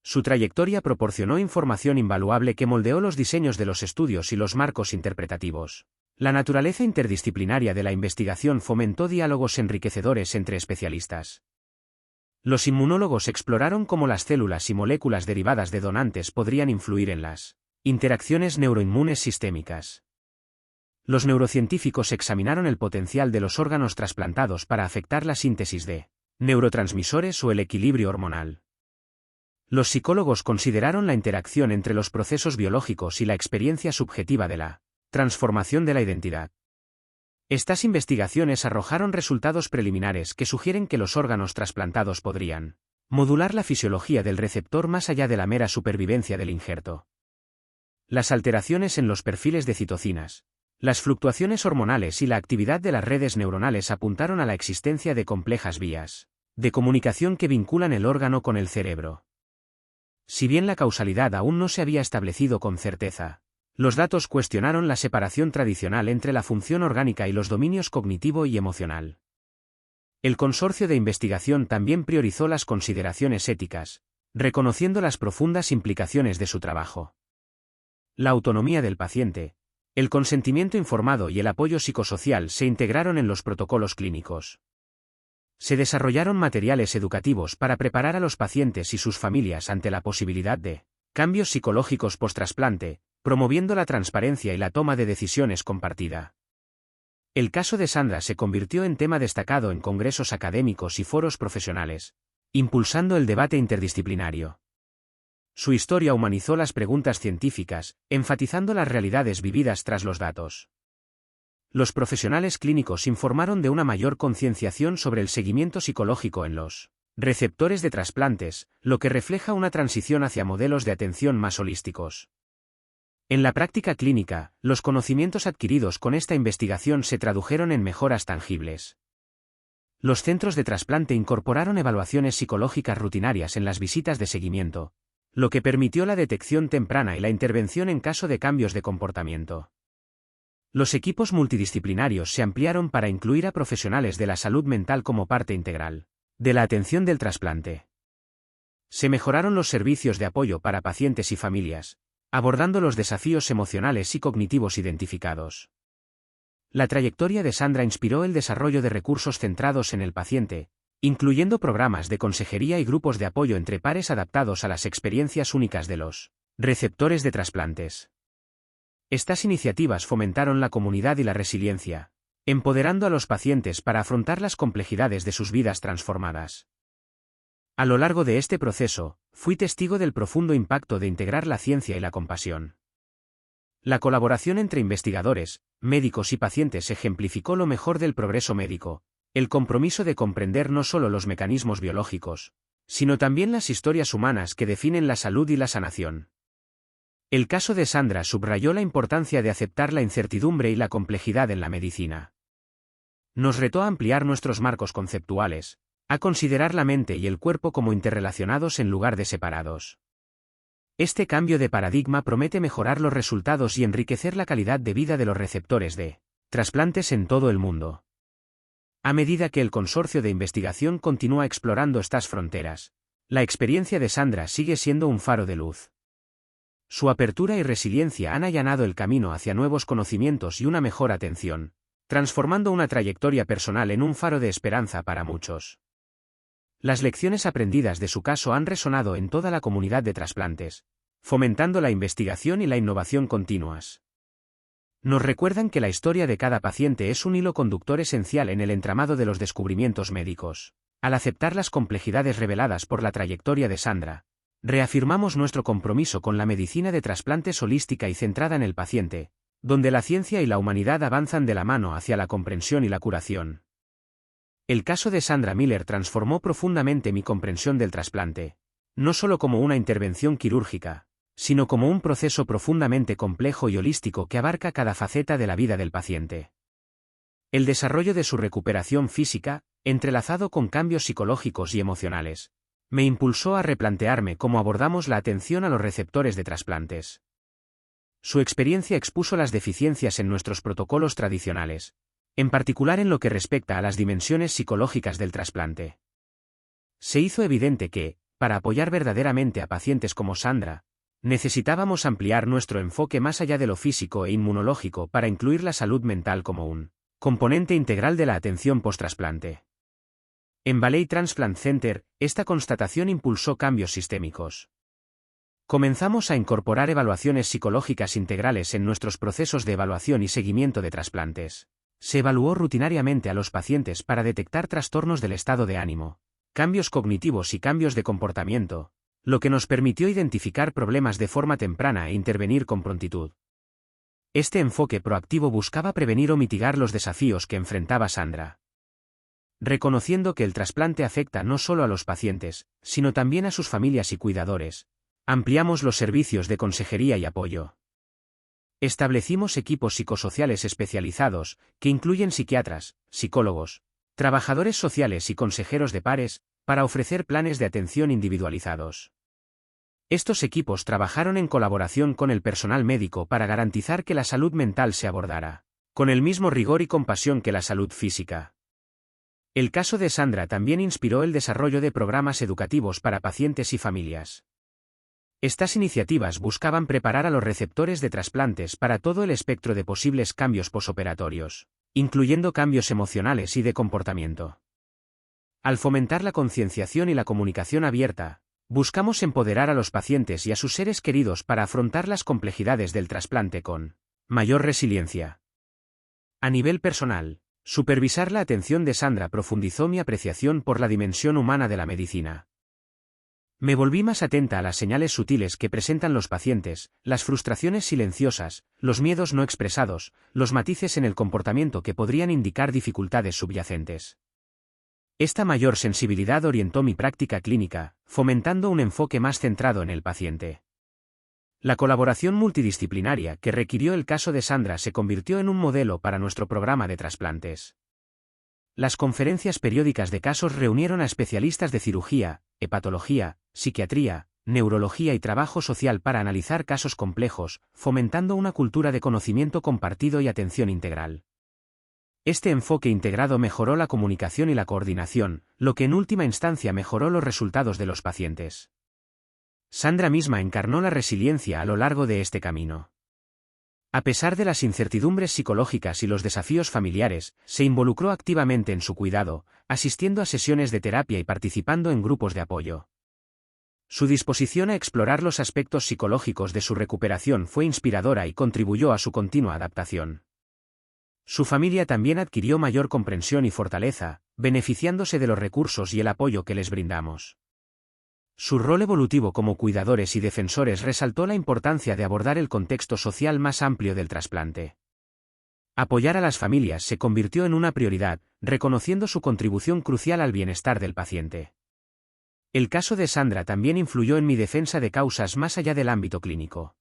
Speaker 1: Su trayectoria proporcionó información invaluable que moldeó los diseños de los estudios y los marcos interpretativos. La naturaleza interdisciplinaria de la investigación fomentó diálogos enriquecedores entre especialistas. Los inmunólogos exploraron cómo las células y moléculas derivadas de donantes podrían influir en las interacciones neuroinmunes sistémicas. Los neurocientíficos examinaron el potencial de los órganos trasplantados para afectar la síntesis de neurotransmisores o el equilibrio hormonal. Los psicólogos consideraron la interacción entre los procesos biológicos y la experiencia subjetiva de la transformación de la identidad. Estas investigaciones arrojaron resultados preliminares que sugieren que los órganos trasplantados podrían modular la fisiología del receptor más allá de la mera supervivencia del injerto. Las alteraciones en los perfiles de citocinas, las fluctuaciones hormonales y la actividad de las redes neuronales apuntaron a la existencia de complejas vías de comunicación que vinculan el órgano con el cerebro. Si bien la causalidad aún no se había establecido con certeza, los datos cuestionaron la separación tradicional entre la función orgánica y los dominios cognitivo y emocional. El consorcio de investigación también priorizó las consideraciones éticas, reconociendo las profundas implicaciones de su trabajo. La autonomía del paciente, el consentimiento informado y el apoyo psicosocial se integraron en los protocolos clínicos. Se desarrollaron materiales educativos para preparar a los pacientes y sus familias ante la posibilidad de cambios psicológicos post-trasplante, promoviendo la transparencia y la toma de decisiones compartida. El caso de Sandra se convirtió en tema destacado en congresos académicos y foros profesionales, impulsando el debate interdisciplinario. Su historia humanizó las preguntas científicas, enfatizando las realidades vividas tras los datos. Los profesionales clínicos informaron de una mayor concienciación sobre el seguimiento psicológico en los receptores de trasplantes, lo que refleja una transición hacia modelos de atención más holísticos. En la práctica clínica, los conocimientos adquiridos con esta investigación se tradujeron en mejoras tangibles. Los centros de trasplante incorporaron evaluaciones psicológicas rutinarias en las visitas de seguimiento, lo que permitió la detección temprana y la intervención en caso de cambios de comportamiento. Los equipos multidisciplinarios se ampliaron para incluir a profesionales de la salud mental como parte integral de la atención del trasplante. Se mejoraron los servicios de apoyo para pacientes y familias, abordando los desafíos emocionales y cognitivos identificados. La trayectoria de Sandra inspiró el desarrollo de recursos centrados en el paciente, incluyendo programas de consejería y grupos de apoyo entre pares adaptados a las experiencias únicas de los receptores de trasplantes. Estas iniciativas fomentaron la comunidad y la resiliencia, empoderando a los pacientes para afrontar las complejidades de sus vidas transformadas. A lo largo de este proceso, fui testigo del profundo impacto de integrar la ciencia y la compasión. La colaboración entre investigadores, médicos y pacientes ejemplificó lo mejor del progreso médico, el compromiso de comprender no solo los mecanismos biológicos, sino también las historias humanas que definen la salud y la sanación. El caso de Sandra subrayó la importancia de aceptar la incertidumbre y la complejidad en la medicina. Nos retó a ampliar nuestros marcos conceptuales, a considerar la mente y el cuerpo como interrelacionados en lugar de separados. Este cambio de paradigma promete mejorar los resultados y enriquecer la calidad de vida de los receptores de trasplantes en todo el mundo. A medida que el consorcio de investigación continúa explorando estas fronteras, la experiencia de Sandra sigue siendo un faro de luz. Su apertura y resiliencia han allanado el camino hacia nuevos conocimientos y una mejor atención, transformando una trayectoria personal en un faro de esperanza para muchos. Las lecciones aprendidas de su caso han resonado en toda la comunidad de trasplantes, fomentando la investigación y la innovación continuas. Nos recuerdan que la historia de cada paciente es un hilo conductor esencial en el entramado de los descubrimientos médicos. Al aceptar las complejidades reveladas por la trayectoria de Sandra, reafirmamos nuestro compromiso con la medicina de trasplantes holística y centrada en el paciente, donde la ciencia y la humanidad avanzan de la mano hacia la comprensión y la curación. El caso de Sandra Miller transformó profundamente mi comprensión del trasplante, no solo como una intervención quirúrgica, sino como un proceso profundamente complejo y holístico que abarca cada faceta de la vida del paciente. El desarrollo de su recuperación física, entrelazado con cambios psicológicos y emocionales, me impulsó a replantearme cómo abordamos la atención a los receptores de trasplantes. Su experiencia expuso las deficiencias en nuestros protocolos tradicionales, en particular en lo que respecta a las dimensiones psicológicas del trasplante. Se hizo evidente que, para apoyar verdaderamente a pacientes como Sandra, necesitábamos ampliar nuestro enfoque más allá de lo físico e inmunológico para incluir la salud mental como un componente integral de la atención post-trasplante. En Valley Transplant Center, esta constatación impulsó cambios sistémicos. Comenzamos a incorporar evaluaciones psicológicas integrales en nuestros procesos de evaluación y seguimiento de trasplantes. Se evaluó rutinariamente a los pacientes para detectar trastornos del estado de ánimo, cambios cognitivos y cambios de comportamiento, lo que nos permitió identificar problemas de forma temprana e intervenir con prontitud. Este enfoque proactivo buscaba prevenir o mitigar los desafíos que enfrentaba Sandra. Reconociendo que el trasplante afecta no solo a los pacientes, sino también a sus familias y cuidadores, ampliamos los servicios de consejería y apoyo. Establecimos equipos psicosociales especializados, que incluyen psiquiatras, psicólogos, trabajadores sociales y consejeros de pares, para ofrecer planes de atención individualizados. Estos equipos trabajaron en colaboración con el personal médico para garantizar que la salud mental se abordara con el mismo rigor y compasión que la salud física. El caso de Sandra también inspiró el desarrollo de programas educativos para pacientes y familias. Estas iniciativas buscaban preparar a los receptores de trasplantes para todo el espectro de posibles cambios posoperatorios, incluyendo cambios emocionales y de comportamiento. Al fomentar la concienciación y la comunicación abierta, buscamos empoderar a los pacientes y a sus seres queridos para afrontar las complejidades del trasplante con mayor resiliencia. A nivel personal, supervisar la atención de Sandra profundizó mi apreciación por la dimensión humana de la medicina. Me volví más atenta a las señales sutiles que presentan los pacientes, las frustraciones silenciosas, los miedos no expresados, los matices en el comportamiento que podrían indicar dificultades subyacentes. Esta mayor sensibilidad orientó mi práctica clínica, fomentando un enfoque más centrado en el paciente. La colaboración multidisciplinaria que requirió el caso de Sandra se convirtió en un modelo para nuestro programa de trasplantes. Las conferencias periódicas de casos reunieron a especialistas de cirugía, hepatología, psiquiatría, neurología y trabajo social para analizar casos complejos, fomentando una cultura de conocimiento compartido y atención integral. Este enfoque integrado mejoró la comunicación y la coordinación, lo que en última instancia mejoró los resultados de los pacientes. Sandra misma encarnó la resiliencia a lo largo de este camino. A pesar de las incertidumbres psicológicas y los desafíos familiares, se involucró activamente en su cuidado, asistiendo a sesiones de terapia y participando en grupos de apoyo. Su disposición a explorar los aspectos psicológicos de su recuperación fue inspiradora y contribuyó a su continua adaptación. Su familia también adquirió mayor comprensión y fortaleza, beneficiándose de los recursos y el apoyo que les brindamos. Su rol evolutivo como cuidadores y defensores resaltó la importancia de abordar el contexto social más amplio del trasplante. Apoyar a las familias se convirtió en una prioridad, reconociendo su contribución crucial al bienestar del paciente. El caso de Sandra también influyó en mi defensa de causas más allá del ámbito clínico.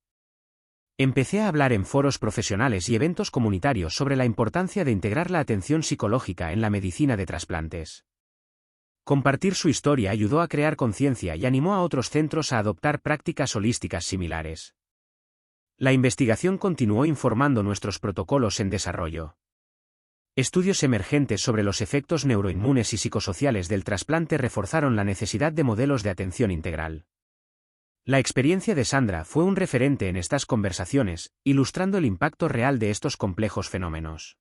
Speaker 1: Empecé a hablar en foros profesionales y eventos comunitarios sobre la importancia de integrar la atención psicológica en la medicina de trasplantes. Compartir su historia ayudó a crear conciencia y animó a otros centros a adoptar prácticas holísticas similares. La investigación continuó informando nuestros protocolos en desarrollo. Estudios emergentes sobre los efectos neuroinmunes y psicosociales del trasplante reforzaron la necesidad de modelos de atención integral. La experiencia de Sandra fue un referente en estas conversaciones, ilustrando el impacto real de estos complejos fenómenos.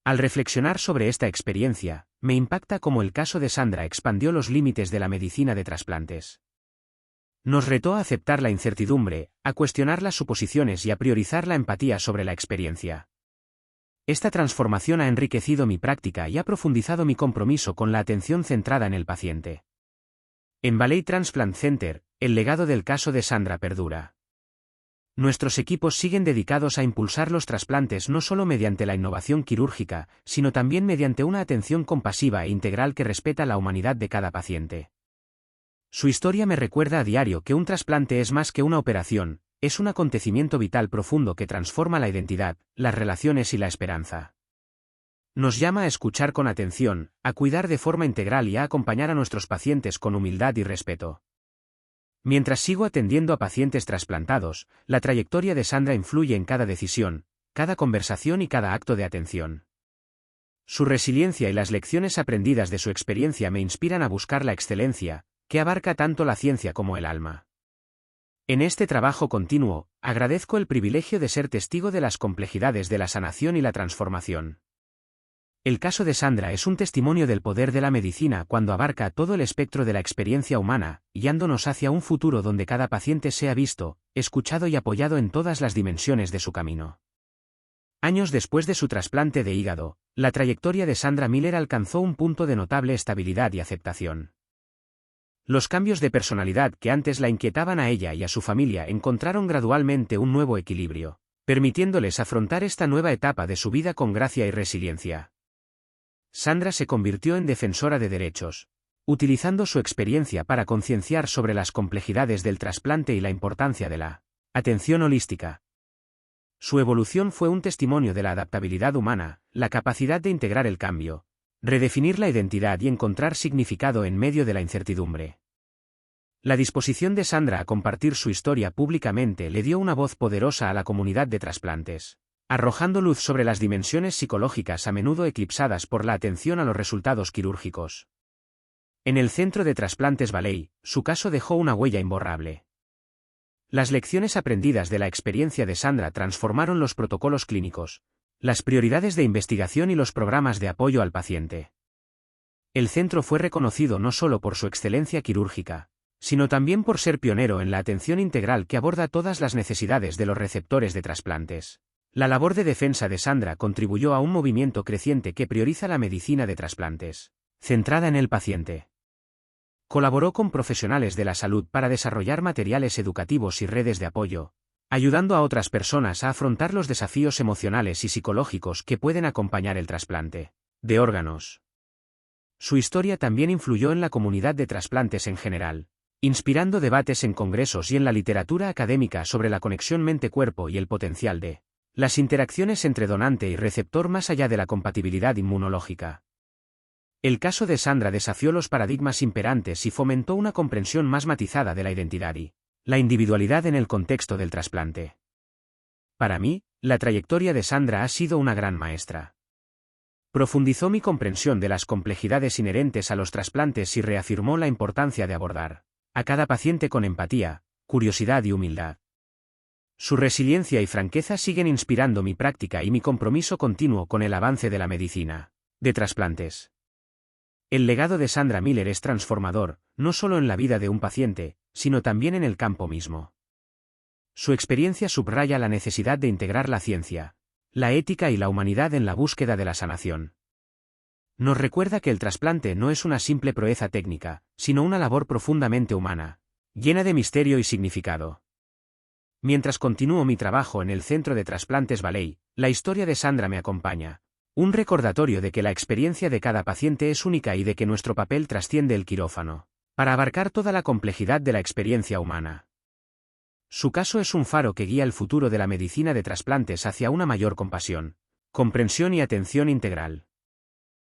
Speaker 1: Al reflexionar sobre esta experiencia, me impacta cómo el caso de Sandra expandió los límites de la medicina de trasplantes. Nos retó a aceptar la incertidumbre, a cuestionar las suposiciones y a priorizar la empatía sobre la experiencia. Esta transformación ha enriquecido mi práctica y ha profundizado mi compromiso con la atención centrada en el paciente. En Valley Transplant Center, el legado del caso de Sandra perdura. Nuestros equipos siguen dedicados a impulsar los trasplantes no solo mediante la innovación quirúrgica, sino también mediante una atención compasiva e integral que respeta la humanidad de cada paciente. Su historia me recuerda a diario que un trasplante es más que una operación, es un acontecimiento vital profundo que transforma la identidad, las relaciones y la esperanza. Nos llama a escuchar con atención, a cuidar de forma integral y a acompañar a nuestros pacientes con humildad y respeto. Mientras sigo atendiendo a pacientes trasplantados, la trayectoria de Sandra influye en cada decisión, cada conversación y cada acto de atención. Su resiliencia y las lecciones aprendidas de su experiencia me inspiran a buscar la excelencia, que abarca tanto la ciencia como el alma. En este trabajo continuo, agradezco el privilegio de ser testigo de las complejidades de la sanación y la transformación. El caso de Sandra es un testimonio del poder de la medicina cuando abarca todo el espectro de la experiencia humana, guiándonos hacia un futuro donde cada paciente sea visto, escuchado y apoyado en todas las dimensiones de su camino. Años después de su trasplante de hígado, la trayectoria de Sandra Miller alcanzó un punto de notable estabilidad y aceptación. Los cambios de personalidad que antes la inquietaban a ella y a su familia encontraron gradualmente un nuevo equilibrio, permitiéndoles afrontar esta nueva etapa de su vida con gracia y resiliencia. Sandra se convirtió en defensora de derechos, utilizando su experiencia para concienciar sobre las complejidades del trasplante y la importancia de la atención holística. Su evolución fue un testimonio de la adaptabilidad humana, la capacidad de integrar el cambio, redefinir la identidad y encontrar significado en medio de la incertidumbre. La disposición de Sandra a compartir su historia públicamente le dio una voz poderosa a la comunidad de trasplantes, arrojando luz sobre las dimensiones psicológicas a menudo eclipsadas por la atención a los resultados quirúrgicos. En el centro de trasplantes Valley, su caso dejó una huella imborrable. Las lecciones aprendidas de la experiencia de Sandra transformaron los protocolos clínicos, las prioridades de investigación y los programas de apoyo al paciente. El centro fue reconocido no solo por su excelencia quirúrgica, sino también por ser pionero en la atención integral que aborda todas las necesidades de los receptores de trasplantes. La labor de defensa de Sandra contribuyó a un movimiento creciente que prioriza la medicina de trasplantes, centrada en el paciente. Colaboró con profesionales de la salud para desarrollar materiales educativos y redes de apoyo, ayudando a otras personas a afrontar los desafíos emocionales y psicológicos que pueden acompañar el trasplante de órganos. Su historia también influyó en la comunidad de trasplantes en general, inspirando debates en congresos y en la literatura académica sobre la conexión mente-cuerpo y el potencial de las interacciones entre donante y receptor más allá de la compatibilidad inmunológica. El caso de Sandra desafió los paradigmas imperantes y fomentó una comprensión más matizada de la identidad y la individualidad en el contexto del trasplante. Para mí, la trayectoria de Sandra ha sido una gran maestra. Profundizó mi comprensión de las complejidades inherentes a los trasplantes y reafirmó la importancia de abordar a cada paciente con empatía, curiosidad y humildad. Su resiliencia y franqueza siguen inspirando mi práctica y mi compromiso continuo con el avance de la medicina de trasplantes. El legado de Sandra Miller es transformador, no solo en la vida de un paciente, sino también en el campo mismo. Su experiencia subraya la necesidad de integrar la ciencia, la ética y la humanidad en la búsqueda de la sanación. Nos recuerda que el trasplante no es una simple proeza técnica, sino una labor profundamente humana, llena de misterio y significado. Mientras continúo mi trabajo en el Centro de Trasplantes Valley, la historia de Sandra me acompaña. Un recordatorio de que la experiencia de cada paciente es única y de que nuestro papel trasciende el quirófano, para abarcar toda la complejidad de la experiencia humana. Su caso es un faro que guía el futuro de la medicina de trasplantes hacia una mayor compasión, comprensión y atención integral.